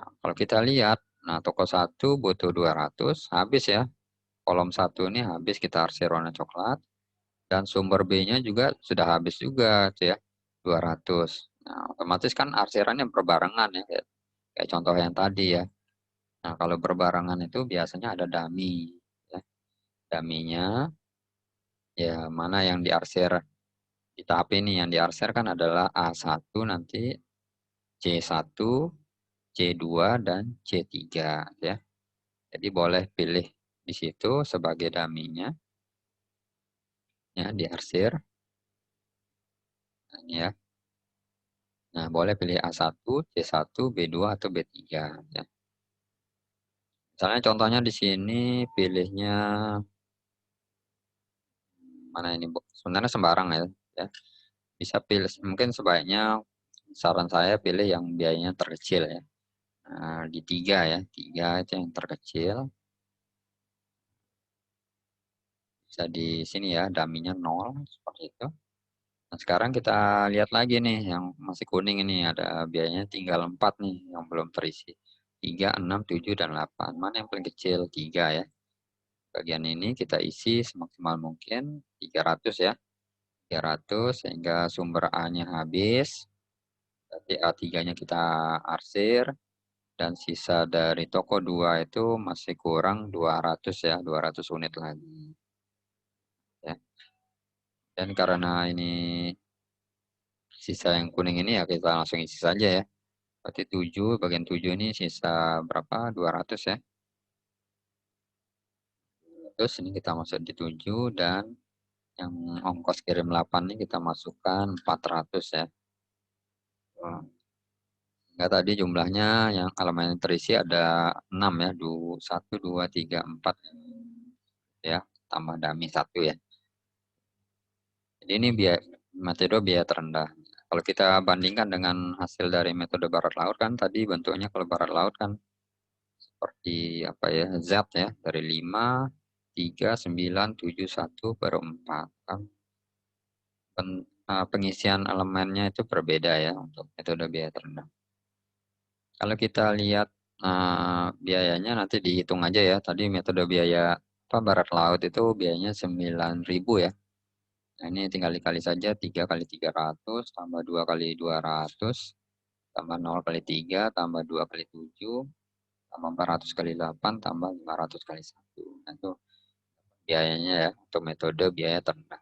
Nah, kalau kita lihat, nah toko 1 butuh 200, habis ya, kolom 1 ini habis kita arsir warna coklat, dan sumber B-nya juga sudah habis juga tuh ya, 200. Nah, otomatis kan arsirannya berbarengan ya, kayak contoh yang tadi ya. Nah, kalau berbarengan itu biasanya ada dummy. Ya. Dummy-nya, ya mana yang diarsir di tahap ini. Yang diarsir kan adalah A1 nanti, C1, C2, dan C3. Ya. Jadi boleh pilih di situ sebagai dummy-nya. Ya, diarsir. Nah, ini ya. Nah, boleh pilih A1, C1, B2, atau B3. Ya. Misalnya contohnya di sini pilihnya mana ini, Bu? Sebenarnya sembarang ya. Ya. Bisa pilih, mungkin sebaiknya saran saya pilih yang biayanya terkecil ya. Nah, di 3 ya, 3 itu yang terkecil. Bisa di sini ya, daminya 0 seperti itu. Nah, sekarang kita lihat lagi nih yang masih kuning ini, ada biayanya tinggal 4 nih yang belum terisi. 3, 6, 7, dan 8. Mana yang paling kecil? 3 ya. Bagian ini kita isi semaksimal mungkin 300 ya. 300 sehingga sumber A-nya habis. Berarti A3-nya kita arsir. Dan sisa dari toko 2 itu masih kurang 200 ya, 200 unit lagi. Ya. Dan karena ini sisa yang kuning ini ya kita langsung isi saja ya. Berarti 7, bagian 7 ini sisa berapa? 200 ya. Terus ini kita masuk di 7 dan yang ongkos kirim 8 ini kita masukkan 400 ya. Enggak, tadi jumlahnya yang elemen yang terisi ada 6 ya. 1, 2, 3, 4 ya. Tambah dummy 1 ya. Jadi ini metode biaya terendah. Kalau kita bandingkan dengan hasil dari metode barat laut kan tadi bentuknya kalau barat laut kan seperti apa ya, Z ya, dari 5, 3, 9, 7, 1, baru 4. Kan pengisian elemennya itu berbeda ya untuk metode biaya terendah. Kalau kita lihat biayanya nanti dihitung aja ya. Tadi metode biaya apa barat laut itu biayanya 9.000 ya. Nah, ini tinggal dikali saja 3 kali 300 tambah 2 kali 200 tambah 0 kali 3 tambah 2 kali 7 tambah 400 kali 8 tambah 500 kali 1. Nah, itu biayanya ya untuk metode biaya terendah.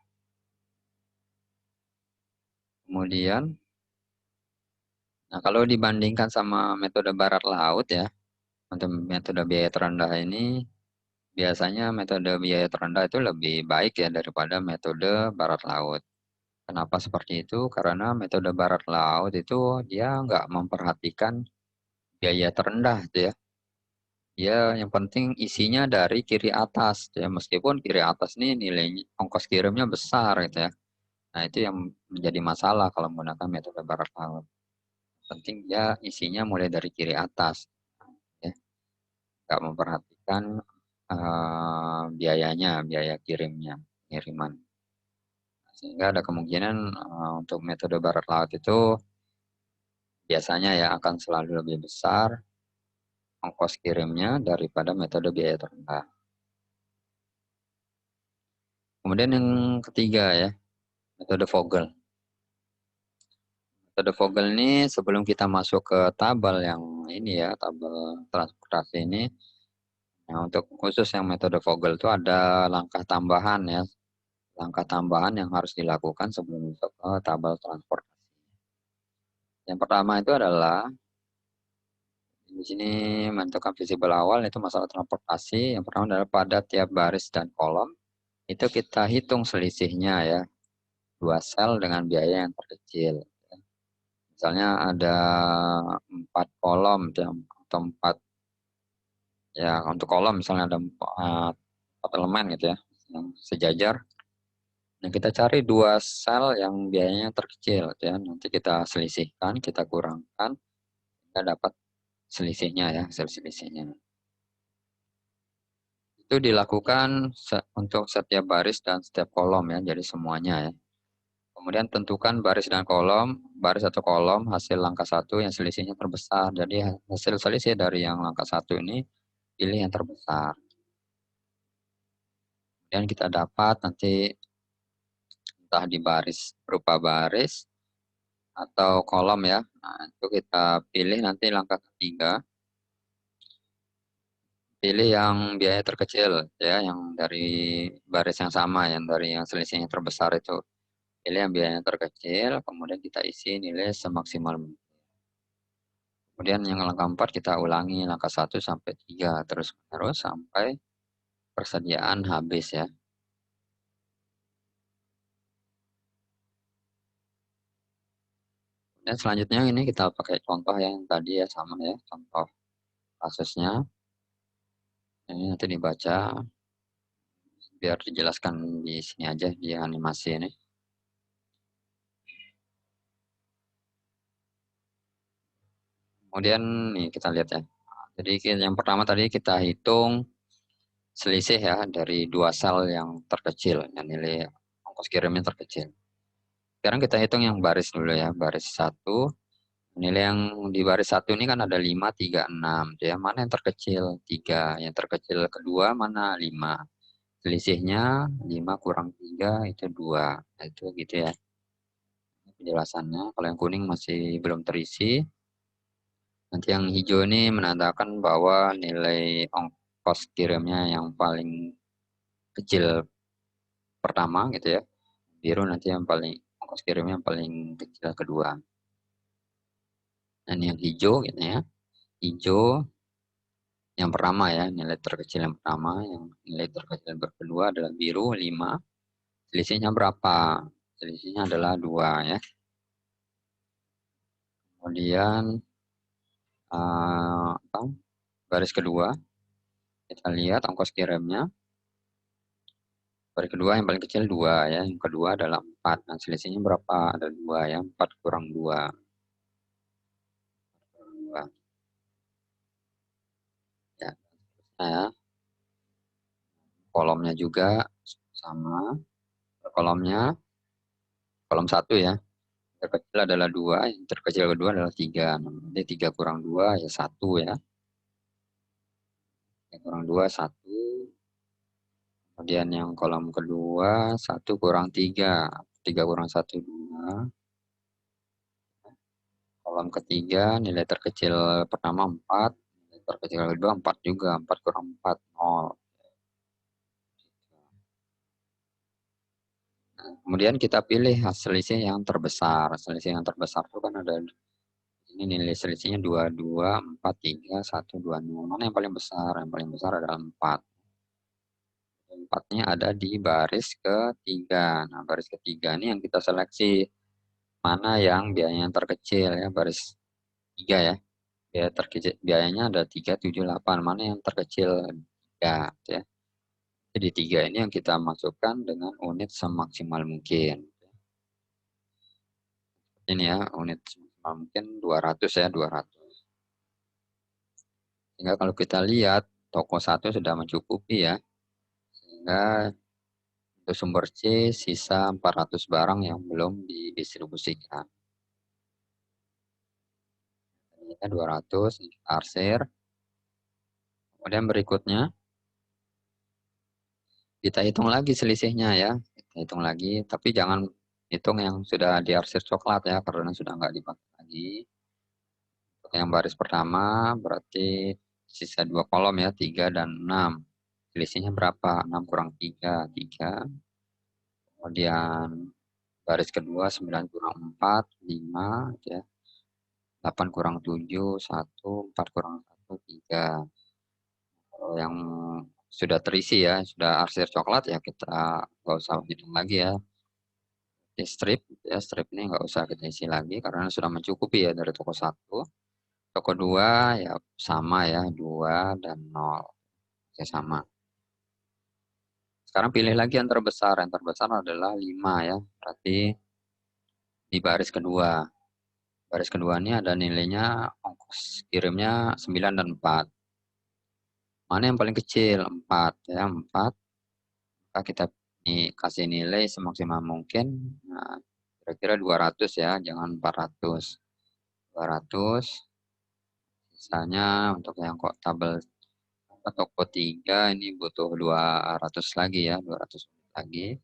Kemudian, nah kalau dibandingkan sama metode barat laut ya, untuk metode biaya terendah ini biasanya metode biaya terendah itu lebih baik ya daripada metode barat laut. Kenapa seperti itu? Karena metode barat laut itu dia nggak memperhatikan biaya terendah gitu ya. Dia yang penting isinya dari kiri atas ya. Meskipun kiri atas ini nilai ongkos kirimnya besar gitu ya. Nah itu yang menjadi masalah kalau menggunakan metode barat laut. Penting dia isinya mulai dari kiri atas ya. Nggak memperhatikan biayanya, biaya kirimnya, kiriman. Sehingga ada kemungkinan untuk metode barat laut itu biasanya ya akan selalu lebih besar ongkos kirimnya daripada metode biaya terendah. Kemudian yang ketiga ya, metode Vogel. Metode Vogel ini sebelum kita masuk ke tabel yang ini ya, tabel transportasi ini, nah untuk khusus yang metode Vogel itu ada langkah tambahan ya, langkah tambahan yang harus dilakukan sebelum masuk ke tabel transportasi. Yang pertama itu adalah di sini menentukan visible awal itu masalah transportasi. Yang pertama adalah pada tiap baris dan kolom itu kita hitung selisihnya ya, dua sel dengan biaya yang terkecil. Misalnya ada 4 kolom atau 4 ya untuk kolom misalnya ada 4 elemen gitu ya yang sejajar. Nah kita cari dua sel yang biayanya terkecil gitu ya. Nanti kita selisihkan, kita kurangkan, kita dapat selisihnya ya, hasil selisihnya. Itu dilakukan untuk setiap baris dan setiap kolom ya, jadi semuanya ya. Kemudian tentukan baris dan kolom, baris atau kolom hasil langkah satu yang selisihnya terbesar. Jadi hasil selisih dari yang langkah satu ini pilih yang terbesar. Kemudian kita dapat nanti entah di baris berupa baris atau kolom ya. Nah, itu kita pilih nanti langkah ketiga. Pilih yang biaya terkecil ya, yang dari baris yang sama, yang dari yang selisihnya terbesar itu. Pilih yang biayanya terkecil, kemudian kita isi nilai semaksimal mungkin. Kemudian yang langkah 4 kita ulangi langkah 1 sampai 3 terus menerus sampai persediaan habis ya. Dan selanjutnya ini kita pakai contoh yang tadi ya sama ya, contoh kasusnya. Ini nanti dibaca biar dijelaskan di sini aja di animasi ini. Kemudian nih kita lihat ya. Jadi yang pertama tadi kita hitung selisih ya dari dua sel yang terkecil, yang nilai ongkos kirimnya terkecil. Sekarang kita hitung yang baris dulu ya, baris satu. Nilai yang di baris satu ini kan ada 5, 3, 6. Ya, mana yang terkecil? 3. Yang terkecil kedua mana? 5. Selisihnya 5 kurang 3 itu 2. Nah, itu gitu ya penjelasannya. Kalau yang kuning masih belum terisi. Nanti yang hijau ini menandakan bahwa nilai ongkos kirimnya yang paling kecil pertama gitu ya. Biru nanti yang paling ongkos kirimnya yang paling kecil kedua. Dan yang hijau gitu ya. Hijau yang pertama ya, nilai terkecil yang pertama, yang nilai terkecil yang kedua adalah biru 5. Selisihnya berapa? Selisihnya adalah 2 ya. Kemudian apa? Baris kedua kita lihat ongkos kirimnya Baris kedua yang paling kecil 2 ya, yang kedua adalah 4. Nah, selisihnya berapa? Ada 2 ya, 4 kurang 2. Ya, nah, ya. Kolomnya juga sama. Kolomnya, kolom 1 ya. Terkecil adalah 2, yang terkecil kedua adalah 3. Nah, jadi 3 kurang 2 ya 1 ya. 3 kurang 2, 1. Kemudian yang kolom kedua, 1 kurang 3. 3 kurang 1, 2. Kolom ketiga, nilai terkecil pertama 4. Nilai terkecil kedua 4 juga. 4 kurang 4, 0. Nah, kemudian kita pilih selisih yang terbesar. Selisih yang terbesar itu kan ada ini nilai selisihnya 2, 2, 4, 3, 1, 2, 0. Mana yang paling besar? Yang paling besar adalah 4. 4-nya ada di baris ketiga. Nah, baris ketiga ini yang kita seleksi. Mana yang biayanya terkecil ya, baris 3 ya. Biaya terkecil, biayanya ada 3, 7, 8. Mana yang terkecil? 3 ya. Jadi 3 ini yang kita masukkan dengan unit semaksimal mungkin. Ini ya, unit semaksimal mungkin 200 ya, 200. Sehingga kalau kita lihat, toko 1 sudah mencukupi ya. Sehingga untuk sumber C, sisa 400 barang yang belum didistribusikan. Ini 200, arsir. Kemudian berikutnya, kita hitung lagi selisihnya ya. Kita hitung lagi, tapi jangan hitung yang sudah diarsir coklat ya, karena sudah nggak dipakai lagi. Untuk yang baris pertama, berarti sisa 2 kolom ya, 3 dan 6. Selisihnya berapa? 6 kurang 3, 3. Kemudian baris kedua 9 kurang 4, 5 ya. 8 kurang 7, 1, 4 kurang 1, 3. Kalau yang sudah terisi ya, sudah arsir coklat ya kita nggak usah hitung lagi ya. Di strip ya, strip ini nggak usah kita isi lagi karena sudah mencukupi ya dari toko 1. Toko 2 ya sama ya, 2 dan 0. Ya sama. Sekarang pilih lagi yang terbesar. Yang terbesar adalah 5 ya. Berarti di baris kedua. Baris kedua ini ada nilainya ongkos kirimnya 9 dan 4. Mana yang paling kecil? 4 ya, 4. Maka kita kasih nilai semaksimal mungkin. Nah, kira-kira 200 ya, jangan 400. 200. Sisanya untuk yang kok tabel toko 3 ini butuh 200 lagi ya, 200 lagi.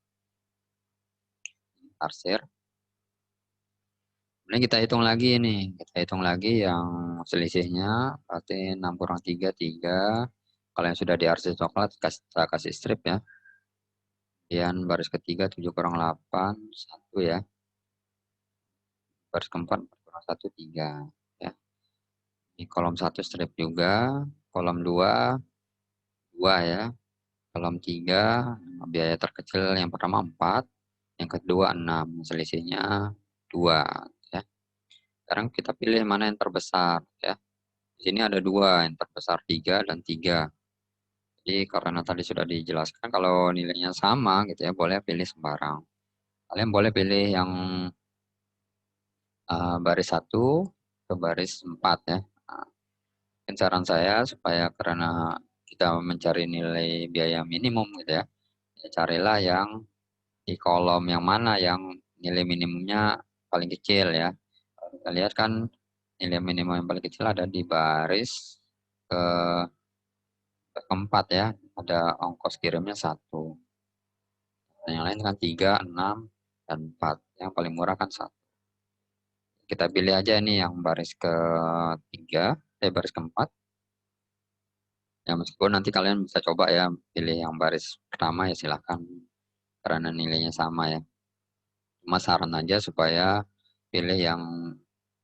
Arsir. Kemudian kita hitung lagi nih, kita hitung lagi yang selisihnya, berarti 6 kurang 3, 3. Kalau yang sudah diarsir coklat, kita kasih strip ya. Kemudian baris ketiga 7 kurang 8, 1 ya. Baris keempat 4 kurang 1, 3 ya. Di kolom 1 strip juga, kolom 2, 2 ya. Kolom 3, biaya terkecil yang pertama 4, yang kedua 6, selisihnya 2 ya. Sekarang kita pilih mana yang terbesar ya. Di sini ada 2, yang terbesar 3 dan 3. Jadi karena tadi sudah dijelaskan kalau nilainya sama gitu ya, boleh pilih sembarang. Kalian boleh pilih yang baris 1 ke baris 4 ya. Nah, mungkin saran saya supaya karena kita mencari nilai biaya minimum gitu ya, ya carilah yang di kolom yang mana yang nilai minimumnya paling kecil ya. Kalau kita lihat kan nilai minimum yang paling kecil ada di baris ke keempat ya, ada ongkos kirimnya 1. Dan yang lain kan 3, 6, dan 4. Yang paling murah kan 1. Kita pilih aja ini yang baris ketiga, baris keempat. Ya meskipun nanti kalian bisa coba ya pilih yang baris pertama ya silahkan karena nilainya sama ya. Cuma saran aja supaya pilih yang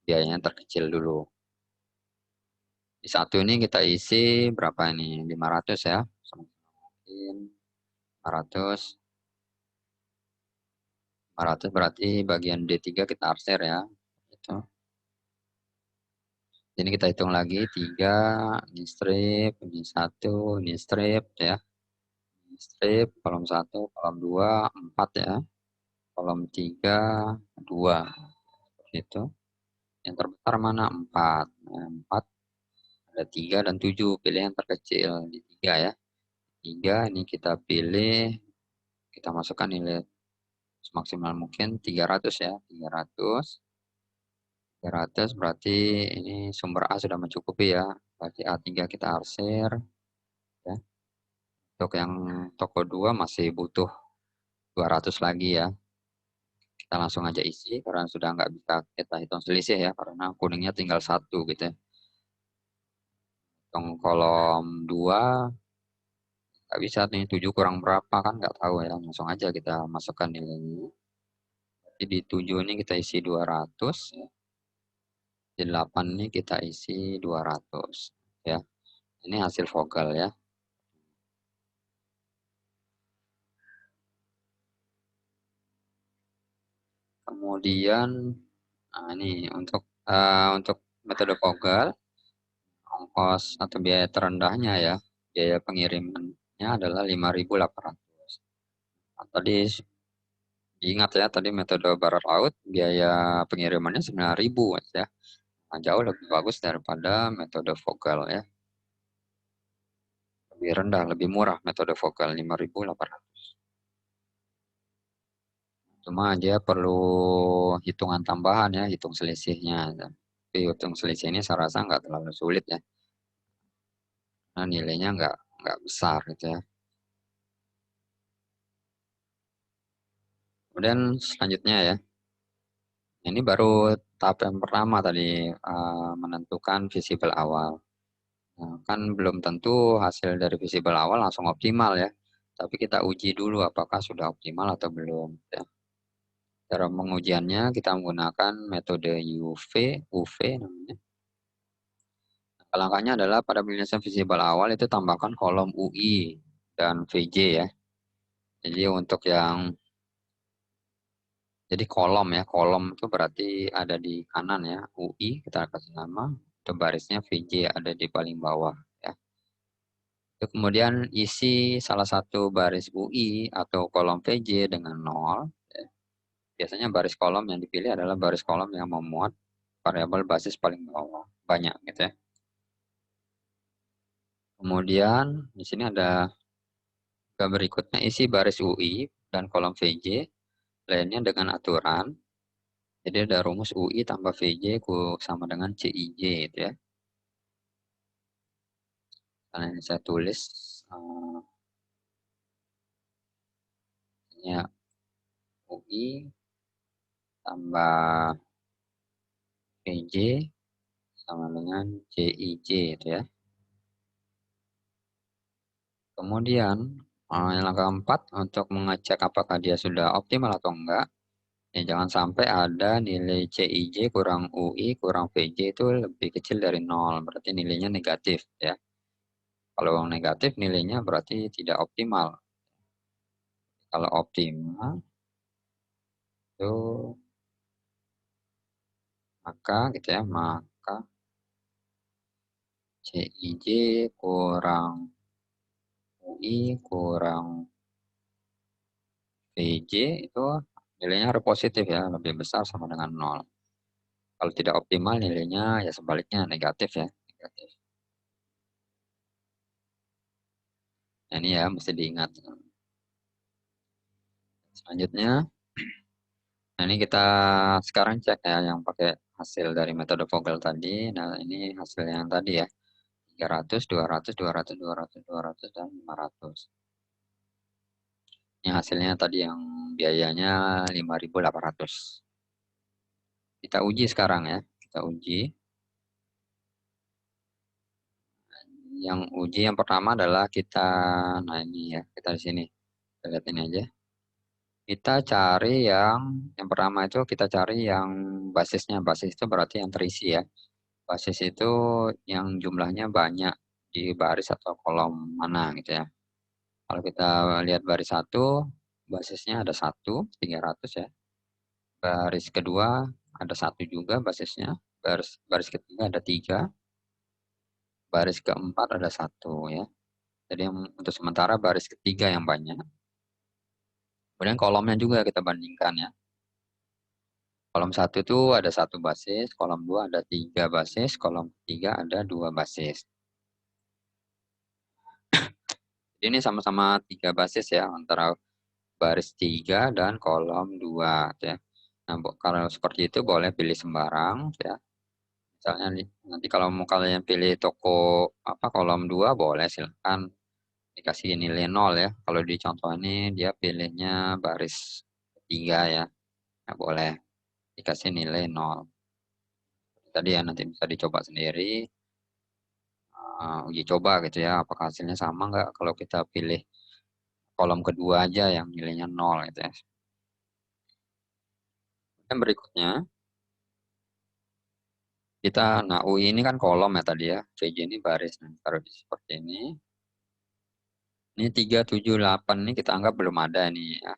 biayanya terkecil dulu. Di 1 ini kita isi berapa ini? 500 ya. Mungkin 500. 500 berarti bagian D3 kita arsir ya. Itu. Ini kita hitung lagi 3, ini strip, ini 1, ini strip ya. strip, kolom 1, kolom 2, 4 ya. Kolom 3, 2. Itu. Yang terbesar mana? 4. Nah, 4 ada 3 dan 7. Pilih yang terkecil di 3 ya. 3 ini kita pilih, kita masukkan nilai semaksimal mungkin 300 ya. 300. 300 berarti ini sumber A sudah mencukupi ya. Berarti A3 kita arsir ya. Untuk yang toko 2 masih butuh 200 lagi ya. Kita langsung aja isi karena sudah nggak bisa kita hitung selisih ya, karena kuningnya tinggal 1 gitu ya. Hitung kolom 2 nggak bisa nih, 7 kurang berapa kan nggak tahu ya, langsung aja kita masukkan nilainya. Jadi di 7 ini kita isi 200 ya. Di 8 ini kita isi 200 ya. Ini hasil vokal ya. Kemudian nah ini untuk metode vokal, ongkos atau biaya terendahnya ya, biaya pengirimannya adalah 5.800. Nah, tadi ingat ya, tadi metode barat laut biaya pengirimannya 9.000 ya. Nah, jauh lebih bagus daripada metode vokal ya. Lebih rendah, lebih murah metode vokal 5.800. Cuma dia perlu hitungan tambahan ya, hitung selisihnya. Tapi hitung selisih ini saya rasa nggak terlalu sulit ya. Nah, nilainya nggak besar gitu ya. Kemudian selanjutnya ya, ini baru tahap yang pertama tadi, menentukan visible awal. Nah, kan belum tentu hasil dari visible awal langsung optimal ya. Tapi kita uji dulu apakah sudah optimal atau belum ya. Cara pengujiannya kita menggunakan metode UV namanya. Langkahnya adalah pada penyelesaian visible awal itu tambahkan kolom UI dan VJ ya. Jadi untuk yang Jadi kolom ya, kolom itu berarti ada di kanan ya, UI kita kasih nama, itu barisnya VJ ada di paling bawah ya. Itu kemudian isi salah satu baris UI atau kolom VJ dengan 0. Ya. Biasanya baris kolom yang dipilih adalah baris kolom yang memuat variabel basis paling bawah, banyak gitu ya. Kemudian di sini ada berikutnya isi baris UI dan kolom VJ lainnya dengan aturan. Jadi ada rumus UI tambah VJ sama dengan CIJ gitu ya. Karena ini saya tulis ya UI tambah VJ sama dengan CIJ itu ya. Kemudian yang langkah 4 untuk mengecek apakah dia sudah optimal atau enggak. Ya, jangan sampai ada nilai CIJ kurang UI kurang VJ itu lebih kecil dari 0. Berarti nilainya negatif ya. Kalau negatif nilainya berarti tidak optimal. Kalau optimal itu maka gitu ya, maka CIJ kurang UI kurang VJ itu nilainya harus positif ya, lebih besar sama dengan 0. Kalau tidak optimal nilainya ya sebaliknya negatif ya, negatif. Nah, ini ya mesti diingat. Selanjutnya, nah ini kita sekarang cek ya yang pakai hasil dari metode Vogel tadi. Nah, ini hasil yang tadi ya. 300, 200, 200, 200, 200, dan 500. Ini hasilnya tadi yang biayanya 5.800. Kita uji sekarang ya. Kita uji. Yang uji yang pertama adalah nah ini ya, kita di sini. Kita lihat ini aja. Kita cari yang pertama itu kita cari yang basisnya. Basis itu berarti yang terisi ya. Basis itu yang jumlahnya banyak di baris atau kolom mana gitu ya. Kalau kita lihat baris 1, basisnya ada 1, 300 ya. Baris kedua ada 1 juga basisnya. Baris ketiga ada 3. Baris keempat ada 1 ya. Jadi untuk sementara baris ketiga yang banyak. Kemudian kolomnya juga kita bandingkan ya. Kolom 1 itu ada 1 basis, kolom 2 ada 3 basis, kolom 3 ada 2 basis. Jadi ini sama-sama 3 basis ya, antara baris 3 dan kolom 2 ya. Nah, kalau seperti itu boleh pilih sembarang ya. Misalnya nanti kalau mau kalian pilih toko kolom 2 boleh silakan dikasih nilai 0 ya. Kalau di contoh ini dia pilihnya baris 3 ya. Nah, boleh dikasih nilai 0. Tadi ya nanti bisa dicoba sendiri, uji coba gitu ya, apakah hasilnya sama nggak kalau kita pilih kolom kedua aja yang nilainya 0 gitu ya. Dan berikutnya nah UI ini kan kolom ya tadi ya, VJ ini baris. Nah, taruh di seperti ini. Ini 378 ini kita anggap belum ada nih ya.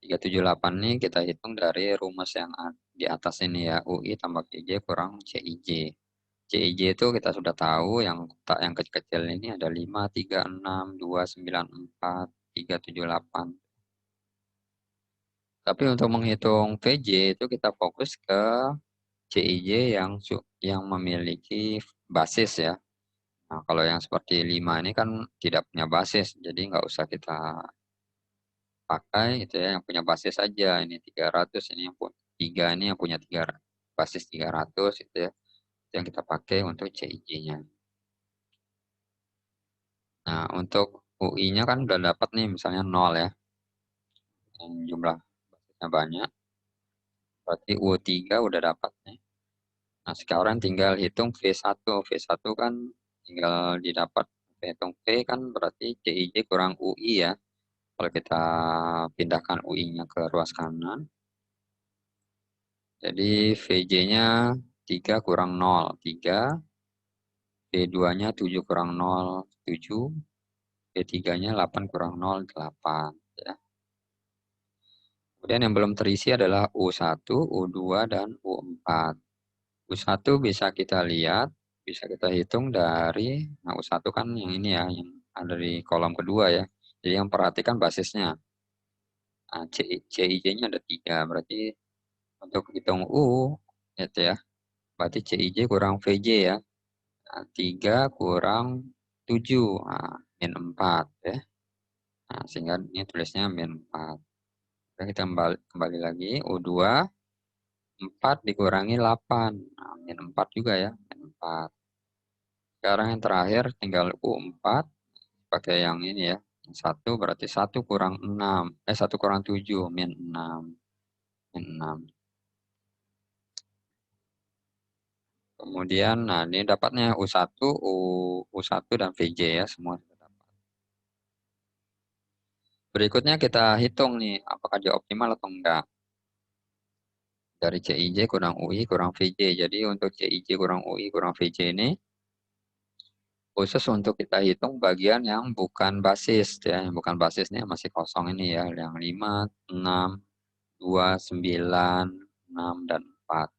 378 ini kita hitung dari rumus yang di atas ini ya, UI tambah VJ kurang CIJ. CIJ itu kita sudah tahu yang kotak yang kecil-kecil ini ada 5, 3, 6, 2, 9, 4, 3, 7, 8. Tapi untuk menghitung VJ itu kita fokus ke CIJ yang memiliki basis ya. Nah, kalau yang seperti 5 ini kan tidak punya basis, jadi nggak usah kita pakai gitu ya, yang punya basis saja. Ini 300, ini yang punya 3, ini yang punya 3 basis 300 gitu ya. Itu yang kita pakai untuk CIJ-nya. Nah, untuk UI-nya kan udah dapat nih misalnya 0 ya. Yang jumlah basisnya banyak. Berarti U3 udah dapat nih. Nah, sekarang tinggal hitung V1. V1 kan tinggal didapat. Hitung V kan berarti CIJ kurang UI ya. Kalau kita pindahkan UI-nya ke ruas kanan. Jadi VJ-nya 3 kurang 0, 3. V2-nya 7 kurang 0, 7. V3-nya 8 kurang 0, 8. Ya. Kemudian yang belum terisi adalah U1, U2, dan U4. U1 bisa kita lihat, bisa kita hitung dari, nah U1 kan yang ini ya, yang ada di kolom kedua ya. Jadi yang perhatikan basisnya. Nah, CIJ-nya ada 3, berarti untuk hitung U, itu ya, berarti CIJ kurang VJ ya. Nah, 3 kurang 7, nah, min 4 ya. Nah, sehingga ini tulisnya min 4. Oke, kita kembali lagi, U2, 4 dikurangi 8. Nah, min 4 juga ya, min 4. Sekarang yang terakhir tinggal U4 pakai yang ini ya. 1 berarti 1 kurang 6. 1 kurang 7, min 6. Min 6. Kemudian, nah ini dapatnya U1, U1 dan VJ ya, semua sudah dapat. Berikutnya kita hitung nih, apakah dia optimal atau enggak. Dari CIJ kurang UI kurang VJ. Jadi untuk CIJ kurang UI kurang VJ ini, khusus untuk kita hitung bagian yang bukan basis ya, yang bukan basisnya masih kosong ini ya, yang 5, 6, 2, 9, 6, dan 4.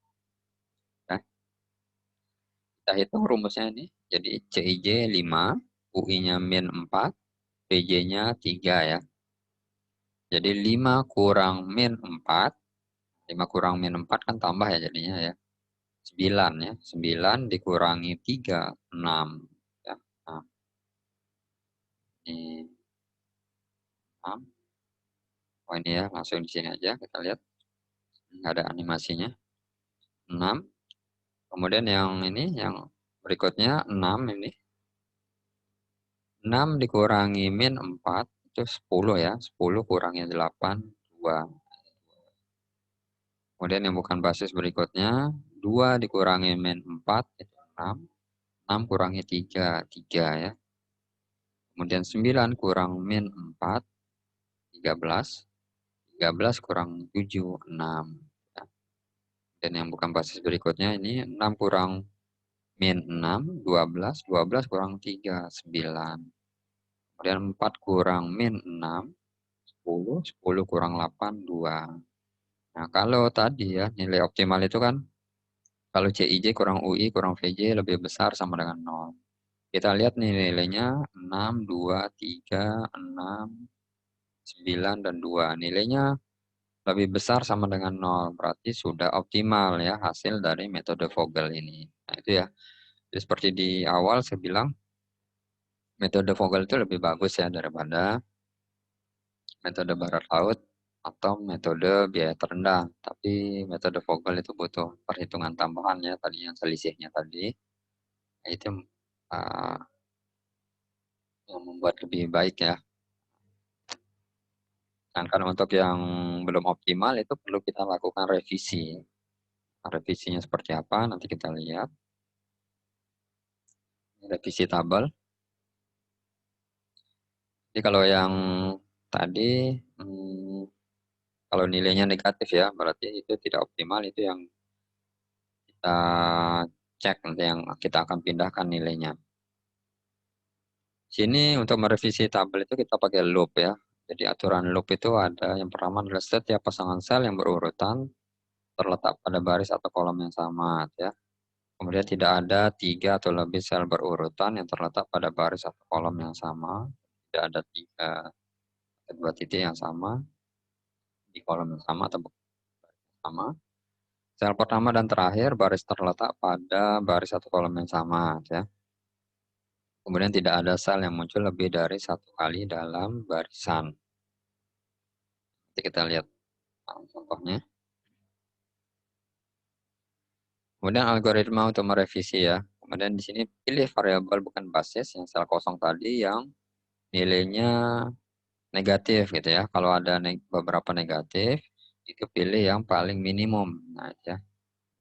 Ya. Kita hitung rumusnya ini. Jadi CIJ 5, UI-nya min 4, VJ-nya 3 ya. Jadi 5 kurang min 4, 5 kurang min 4 kan tambah ya jadinya ya. 9 ya. 9 dikurangi 3, 6. Ya. Nah, ini 6. Oh ini ya, langsung di sini aja kita lihat. Nggak ada animasinya. 6. Kemudian yang ini, yang berikutnya 6 ini. 6 dikurangi min 4, itu 10 ya. 10 kurangi 8, 2. Kemudian yang bukan basis berikutnya, 2 dikurangi min 4, itu 6. 6 kurangi 3, 3 ya. Kemudian 9 kurang min 4, 13. 13 kurang 7, 6. Ya. Dan yang bukan basis berikutnya ini 6 kurang min 6, 12. 12 kurang 3, 9. Kemudian 4 kurang min 6, 10. 10 kurang 8, 2. Nah, kalau tadi ya, nilai optimal itu kan, kalau CIJ kurang UI kurang VJ lebih besar sama dengan 0. Kita lihat nih nilainya 6, 2, 3, 6, 9, dan 2. Nilainya lebih besar sama dengan 0. Berarti sudah optimal ya hasil dari metode Vogel ini. Nah itu ya. Jadi seperti di awal saya bilang, metode Vogel itu lebih bagus ya daripada metode barat laut atau metode biaya terendah. Tapi metode Vogel itu butuh perhitungan tambahan ya tadi yang selisihnya tadi. Nah, itu uh, yang membuat lebih baik ya. Sedangkan untuk yang belum optimal itu perlu kita lakukan revisi. Revisinya seperti apa? Nanti kita lihat. Revisi tabel. Jadi kalau yang tadi, kalau nilainya negatif ya, berarti itu tidak optimal. Itu yang kita cek nanti yang kita akan pindahkan nilainya. Sini untuk merevisi tabel itu kita pakai loop ya. Jadi aturan loop itu ada yang pertama adalah setiap pasangan sel yang berurutan terletak pada baris atau kolom yang sama ya. Kemudian tidak ada 3 atau lebih sel berurutan yang terletak pada baris atau kolom yang sama. Tidak ada 3 atau 2 titik yang sama di kolom yang sama atau baris yang sama. Sel pertama dan terakhir baris terletak pada baris atau kolom yang sama ya. Kemudian tidak ada sel yang muncul lebih dari 1 kali dalam barisan. Nanti kita lihat contohnya. Kemudian algoritma untuk merevisi ya. Kemudian di sini pilih variabel bukan basis yang sel kosong tadi yang nilainya negatif gitu ya. Kalau ada beberapa negatif, itu pilih yang paling minimum. Nah, ya.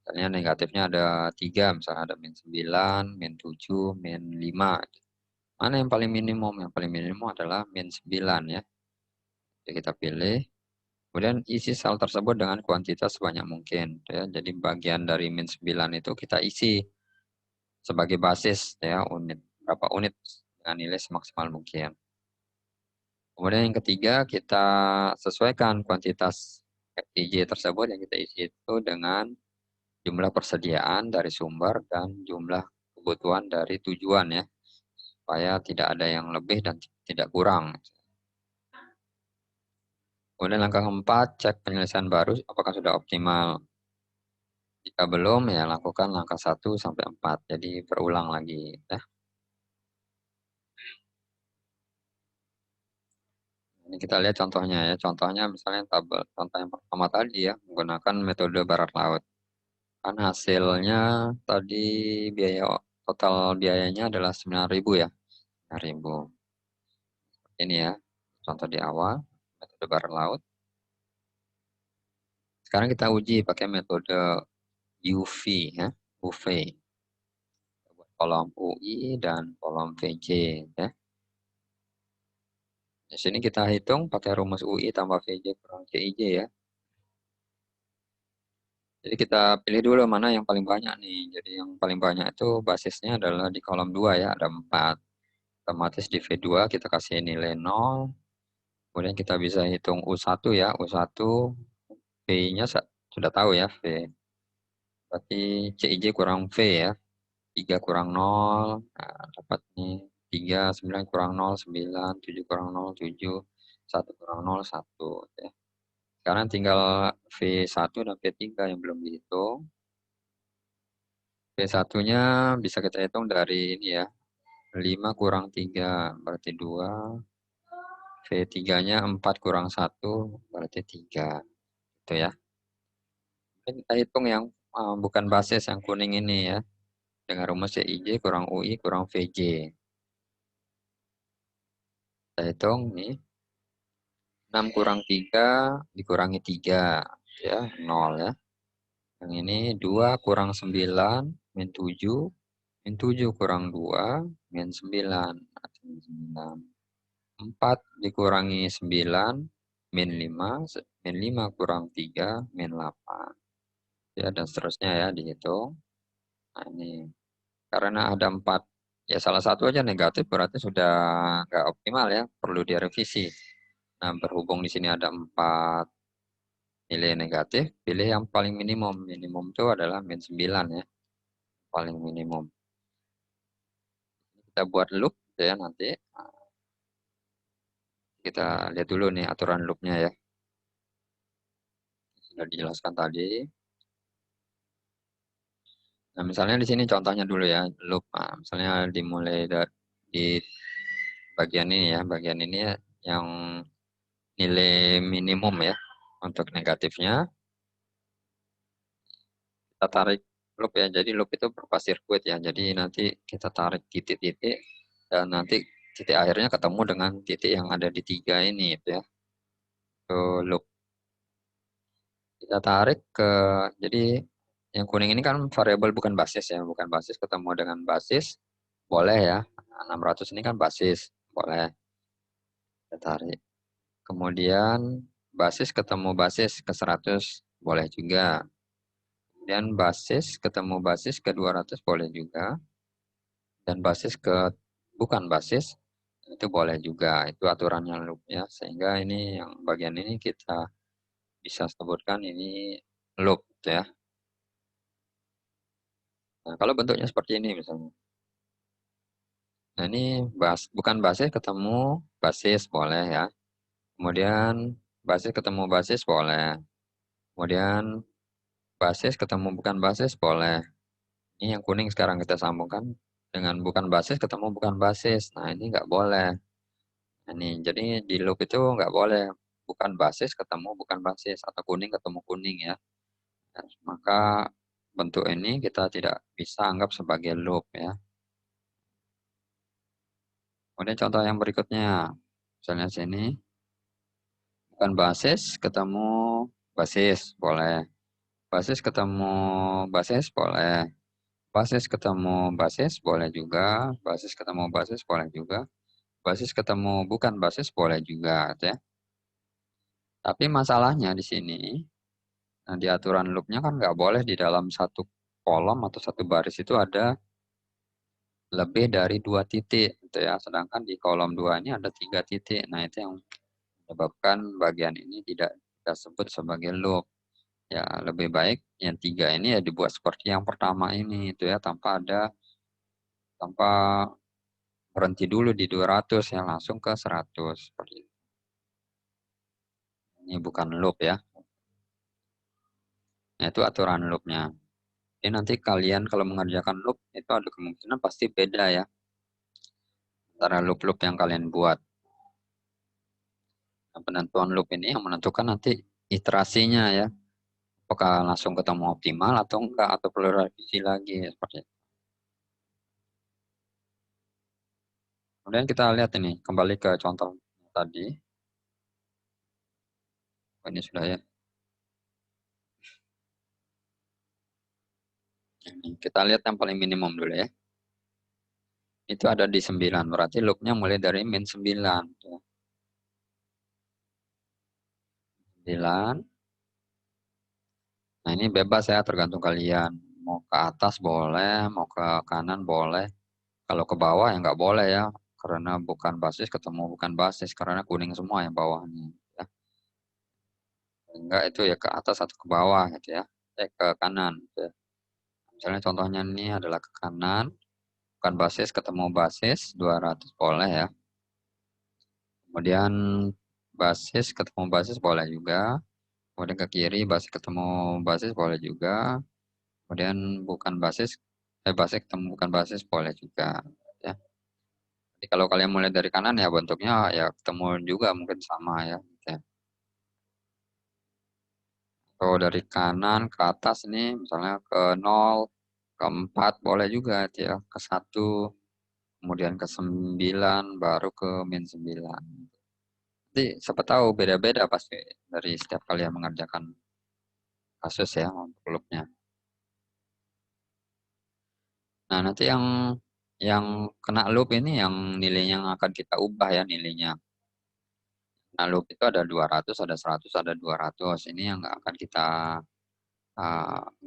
Misalnya negatifnya ada 3, misalnya ada -9, -7, -5. Mana yang paling minimum? Yang paling minimum adalah -9 ya. Jadi kita pilih. Kemudian isi sel tersebut dengan kuantitas sebanyak mungkin. Ya. Jadi bagian dari -9 itu kita isi sebagai basis ya unit berapa unit dengan nilai semaksimal mungkin. Kemudian yang ketiga kita sesuaikan kuantitas FTJ tersebut yang kita isi itu dengan jumlah persediaan dari sumber dan jumlah kebutuhan dari tujuan ya supaya tidak ada yang lebih dan tidak kurang. Kemudian langkah keempat cek penyelesaian baru apakah sudah optimal. Jika belum ya lakukan langkah 1 sampai 4. Jadi berulang lagi ya. Ini kita lihat contohnya ya. Contohnya misalnya tabel contoh yang pertama tadi ya, menggunakan metode barat laut. Kan hasilnya tadi biaya total biayanya adalah 9.000 ya. 9.000. Ini ya, contoh di awal metode barat laut. Sekarang kita uji pakai metode UV ya, UV. Buat kolom UI dan kolom VJ ya. Di sini kita hitung pakai rumus UI tambah VJ kurang CIJ ya. Jadi kita pilih dulu mana yang paling banyak nih. Jadi yang paling banyak itu basisnya adalah di kolom 2 ya, ada 4. Otomatis di V2 kita kasih nilai 0. Kemudian kita bisa hitung U1 ya. U1 V-nya sudah tahu ya, V. Berarti CIJ kurang V ya. 3 kurang 0. Nah, dapat nih 3, 9 kurang 0, 9, 7 kurang 0, 7, 1 kurang 0, 1. Ya. Sekarang tinggal V1 dan V3 yang belum dihitung. V1-nya bisa kita hitung dari ini ya. 5 kurang 3 berarti 2. V3-nya 4 kurang 1 berarti 3. Itu ya. Ini kita hitung yang bukan basis yang kuning ini ya. Dengan rumus CIJ kurang UI kurang VJ. Kita hitung nih. 6 kurang 3 dikurangi 3. Ya, 0 ya. Yang ini 2 kurang 9 min 7. Min 7 kurang 2 min 9. 9. 4 dikurangi 9 min 5. Min 5 kurang 3 min 8. Ya, dan seterusnya ya dihitung. Nah, ini karena ada 4, ya salah satu aja negatif berarti sudah nggak optimal ya, perlu direvisi. Nah, berhubung di sini ada 4 nilai negatif, pilih yang paling minimum. Minimum itu adalah min 9 ya, paling minimum. Kita kita buat loop gitu ya nanti. Nah, kita lihat dulu nih aturan loopnya ya. Sudah dijelaskan tadi. Nah, misalnya di sini contohnya dulu ya, loop. Nah, misalnya dimulai dari di bagian ini ya, bagian ini ya, yang nilai minimum ya untuk negatifnya. Kita tarik loop ya. Jadi loop itu berupa sirkuit ya. Jadi nanti kita tarik titik-titik dan nanti titik akhirnya ketemu dengan titik yang ada di tiga ini itu ya. Itu loop. Kita tarik ke, jadi yang kuning ini kan variabel bukan basis ya, bukan basis ketemu dengan basis, boleh ya. Nah, 600 ini kan basis, boleh kita tarik. Kemudian basis ketemu basis ke 100, boleh juga. Kemudian basis ketemu basis ke 200, boleh juga. Dan basis ke bukan basis, itu boleh juga. Itu aturannya loop ya. Sehingga ini yang bagian ini kita bisa sebutkan ini loop ya. Nah, kalau bentuknya seperti ini misalnya. Nah, ini bukan basis ketemu basis boleh ya. Kemudian basis ketemu basis boleh. Kemudian basis ketemu bukan basis boleh. Ini yang kuning sekarang kita sambungkan dengan bukan basis ketemu bukan basis. Nah, ini nggak boleh. Nah, ini jadi di loop itu nggak boleh bukan basis ketemu bukan basis atau kuning ketemu kuning ya. Nah, maka bentuk ini kita tidak bisa anggap sebagai loop ya. Kemudian contoh yang berikutnya, misalnya sini, bukan basis ketemu basis, boleh. Basis ketemu basis, boleh. Basis ketemu basis, boleh juga. Basis ketemu basis, boleh juga. Basis ketemu bukan basis, boleh juga. Gitu ya. Tapi masalahnya di sini, nah di aturan loopnya kan nggak boleh di dalam satu kolom atau satu baris itu ada lebih dari 2 titik. Gitu ya. Sedangkan di kolom 2 ini ada 3 titik. Nah itu yang menyebabkan bagian ini tidak kita sebut sebagai loop. Ya, lebih baik yang 3 ini ya dibuat seperti yang pertama ini itu ya tanpa berhenti dulu di 200 ya langsung ke 100 seperti itu. Ini bukan loop ya. Nah, itu aturan loopnya. Jadi nanti kalian kalau mengerjakan loop itu ada kemungkinan pasti beda ya antara loop-loop yang kalian buat. Nah, penentuan loop ini yang menentukan nanti iterasinya ya. Apakah langsung ketemu optimal atau enggak atau perlu revisi lagi seperti itu. Kemudian kita lihat ini kembali ke contoh tadi. Ini sudah ya. Kita lihat yang paling minimum dulu ya. Itu ada di 9. Berarti loopnya mulai dari min 9. 9. Nah ini bebas ya tergantung kalian. Mau ke atas boleh, mau ke kanan boleh. Kalau ke bawah ya nggak boleh ya. Karena bukan basis ketemu bukan basis. Karena kuning semua yang bawahnya. Ya. Enggak itu ya ke atas atau ke bawah gitu ya. Ke kanan. Gitu ya. Misalnya contohnya ini adalah ke kanan. Bukan basis ketemu basis 200 boleh ya. Kemudian basis ketemu basis boleh juga. Kemudian ke kiri basis ketemu basis boleh juga. Kemudian bukan basis, basis ketemu bukan basis boleh juga. Ya. Jadi kalau kalian mulai dari kanan ya bentuknya ya ketemu juga mungkin sama ya. Gitu ya. Kalau dari kanan ke atas ini misalnya ke 0, ke 4 boleh juga gitu ya. Ke 1, kemudian ke 9, baru ke min 9. Jadi siapa tahu beda-beda pasti dari setiap kalian mengerjakan kasus ya untuk loopnya. Nah, nanti yang kena loop ini yang nilainya yang akan kita ubah ya nilainya. Nah, loop itu ada 200, ada 100, ada 200. Ini yang akan kita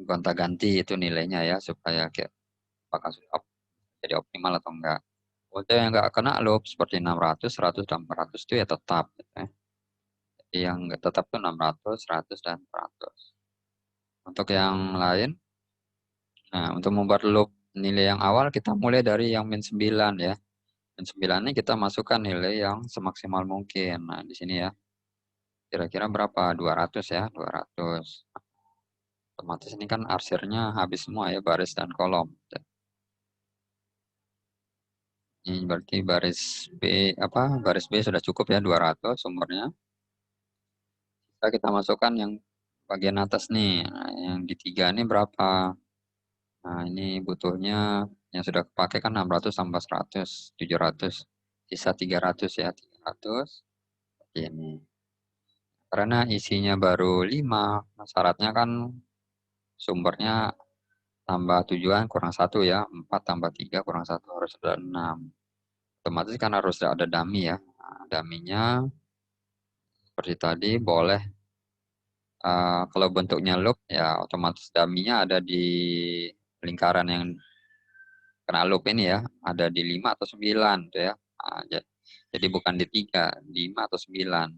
gonta-ganti itu nilainya ya supaya apakah sudah jadi optimal atau enggak. Untuk yang enggak kena loop seperti 600, 100, dan 400 itu ya tetap. Gitu ya. Jadi yang enggak tetap itu 600, 100, dan 400. Untuk yang lain, nah untuk membuat loop nilai yang awal kita mulai dari yang min 9 ya. Min 9 ini kita masukkan nilai yang semaksimal mungkin. Nah, di sini ya. Kira-kira berapa? 200 ya, 200. Otomatis ini kan arsirnya habis semua ya, baris dan kolom. Ini berarti baris baris B sudah cukup ya, 200 sumbernya. Kita masukkan yang bagian atas nih. Nah, yang di 3 ini berapa? Nah, ini butuhnya yang sudah kepakai kan 600 tambah 100, 700. Sisa 300 ya, 300. Ini. Karena isinya baru 5, syaratnya kan sumbernya tambah tujuan kurang 1 ya. 4 tambah 3 kurang 1 harus ada 6. Otomatis kan harus ada dummy ya. Nah, dummy-nya seperti tadi boleh kalau bentuknya loop ya otomatis dummy-nya ada di lingkaran yang kena loop ini ya, ada di 5 atau 9 gitu ya. Nah, jadi bukan di 3, 5 atau 9.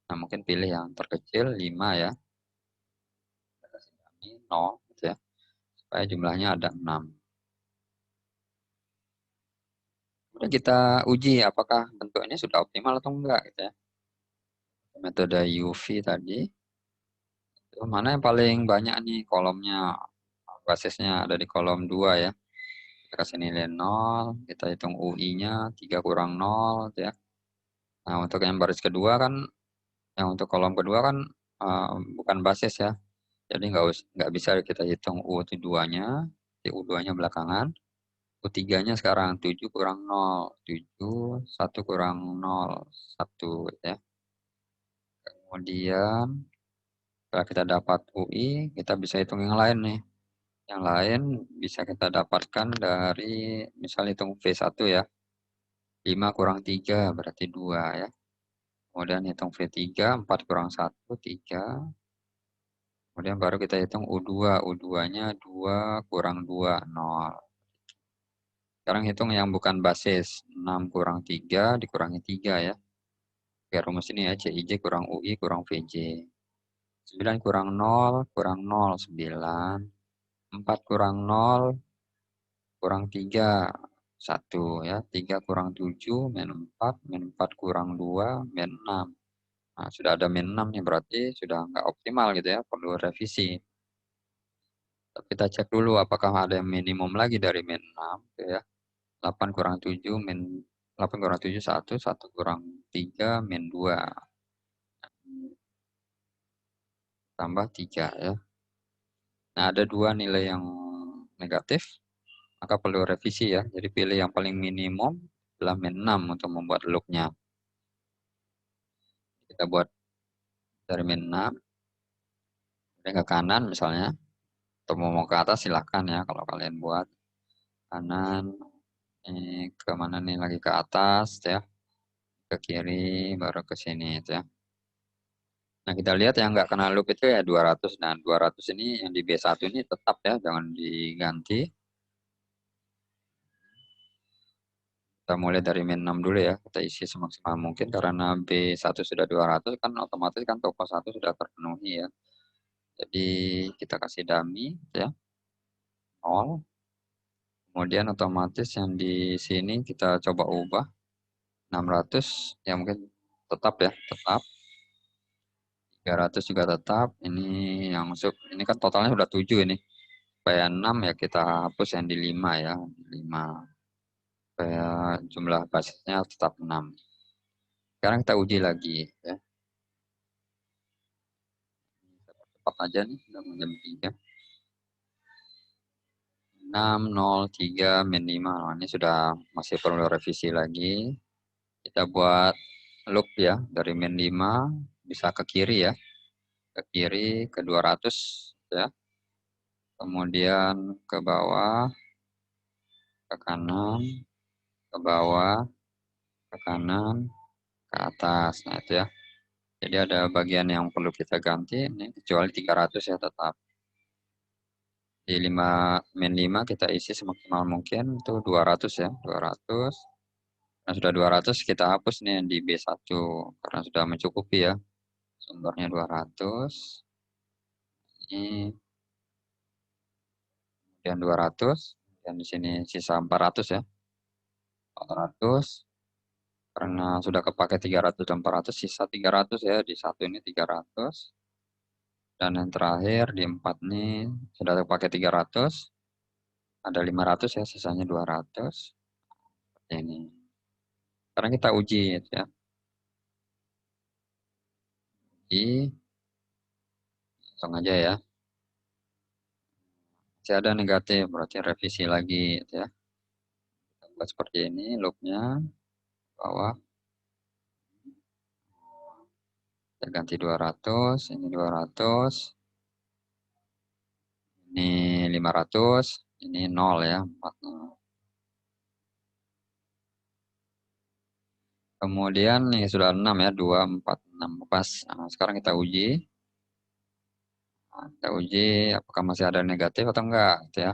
Nah, mungkin pilih yang terkecil 5 ya. Ini 0 gitu ya. Supaya jumlahnya ada 6. Kemudian kita uji apakah bentuknya sudah optimal atau enggak gitu ya. Metode UV tadi. Mana yang paling banyak nih kolomnya? Basisnya ada di kolom 2 ya. Kita kasih nilai 0, kita hitung UI-nya 3 kurang 0 gitu ya. Nah, untuk yang baris kedua kan, yang untuk kolom kedua kan bukan basis ya. Jadi nggak bisa kita hitung U2-nya, di U2-nya belakangan. U3-nya sekarang 7 kurang 0, 7, 1 kurang 0, 1 ya. Kemudian setelah kita dapat UI, kita bisa hitung yang lain nih. Yang lain bisa kita dapatkan dari misal hitung V1 ya. 5 kurang 3 berarti 2 ya. Kemudian hitung V3, 4 kurang 1, 3. Kemudian baru kita hitung U2. U2-nya 2 kurang 2, 0. Sekarang hitung yang bukan basis. 6 kurang 3 dikurangi 3 ya. Biar rumus ini ya, CIJ kurang UI kurang VJ. 9 kurang 0 kurang 0, 9. 4 kurang 0 kurang 3, 1 ya. 3 kurang 7, min 4, min 4 kurang 2, min 6. Nah, sudah ada min 6 nih, berarti sudah nggak optimal gitu ya, perlu revisi. Tapi kita cek dulu apakah ada yang minimum lagi dari min 6 gitu ya. 8 kurang 7 min 8 kurang 7 1, 1 kurang 3 min 2 tambah 3 ya. Nah, ada dua nilai yang negatif, maka perlu revisi ya. Jadi pilih yang paling minimum adalah min 6 untuk membuat loopnya. Kita buat dari min 6 kemudian ke kanan misalnya, atau mau ke atas silahkan ya kalau kalian buat kanan, ini ke mana nih lagi ke atas ya, ke kiri baru ke sini ya. Nah, kita lihat yang nggak kena loop itu ya 200. Nah, 200 ini yang di B1 ini tetap ya, jangan diganti. Kita mulai dari min 6 dulu ya, kita isi semaksimal mungkin karena B1 sudah 200 kan otomatis kan toko 1 sudah terpenuhi ya. Jadi kita kasih dummy ya, 0. Kemudian otomatis yang di sini kita coba ubah 600 ya mungkin tetap ya, tetap. 300 juga tetap. Ini yang ini kan totalnya sudah 7 ini. Supaya 6 ya kita hapus yang di 5 ya, 5. Supaya jumlah basisnya tetap 6. Sekarang kita uji lagi ya. Cepat aja nih, udah mau jam 3. 6, 0, 3, min 5. Nah, ini sudah masih perlu revisi lagi. Kita buat loop ya, dari min 5 bisa ke kiri ya. Ke kiri ke 200 ya. Kemudian ke bawah, ke kanan, ke bawah, ke kanan, ke atas. Nah, itu ya. Jadi ada bagian yang perlu kita ganti, ini kecuali 300 ya tetap. Di 5, min 5 kita isi semaksimal mungkin, itu 200 ya, 200. Nah, sudah 200 kita hapus nih yang di B1, karena sudah mencukupi ya. Sumbernya 200, ini kemudian 200, Dan di sini sisa 400 ya. 400 karena sudah kepake 300 dan 400, sisa 300 ya. Di satu ini 300. Dan yang terakhir di 4 ini sudah kepake 300. Ada 500 ya, sisanya 200. Seperti ini. Sekarang kita uji ya. Uji. Langsung aja ya. Masih ada negatif, berarti revisi lagi ya. Kita buat seperti ini loopnya. Bawah. Kita ganti 200, ini 200. Ini 500, ini 0 ya, 40. Kemudian nih sudah 6 ya, 2, 4, 6 pas. Nah, sekarang kita uji. Nah, kita uji apakah masih ada negatif atau enggak gitu ya.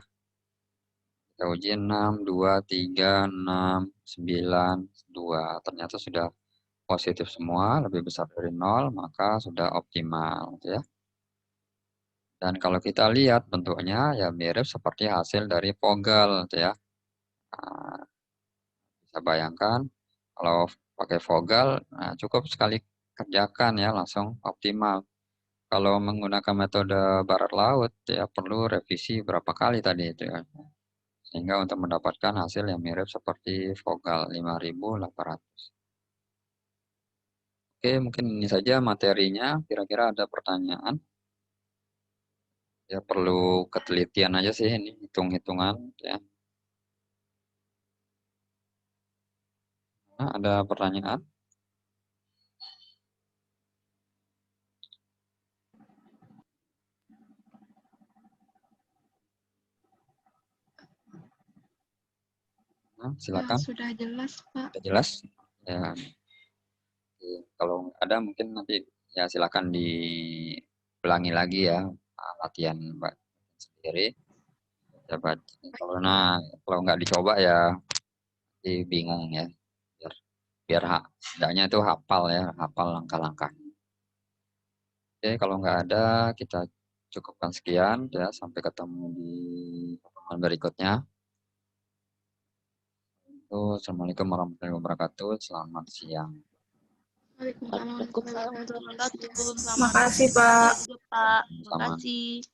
Kita uji 6, 2, 3, 6, 9, 2. Ternyata sudah positif semua, lebih besar dari 0, maka sudah optimal gitu ya. Dan kalau kita lihat bentuknya ya mirip seperti hasil dari Vogel gitu ya. Nah, bisa bayangkan kalau pakai Vogel, nah cukup sekali kerjakan ya langsung optimal. Kalau menggunakan metode barat laut ya perlu revisi berapa kali tadi itu ya. Sehingga untuk mendapatkan hasil yang mirip seperti Vogel 5.800. Oke, mungkin ini saja materinya. Kira-kira ada pertanyaan? Ya perlu ketelitian aja sih ini, hitung-hitungan ya. Nah, ada pertanyaan? Nah, silakan. Sudah jelas, Pak. Sudah jelas? Ya, kalau ada mungkin nanti ya silakan diulangi lagi ya latihan Mbak sendiri. Coba kalau nggak dicoba ya jadi bingung ya. Biar setidaknya itu hafal ya, hafal langkah-langkah. Oke, kalau nggak ada kita cukupkan sekian ya. Sampai ketemu di pertemuan berikutnya. Assalamualaikum warahmatullahi wabarakatuh. Selamat siang. Waalaikumsalam warahmatullahi Waalaikumsalam warahmatullahi wabarakatuh. wabarakatuh. Makasih, Pak. Selamat Pak. Terima Sama. kasih.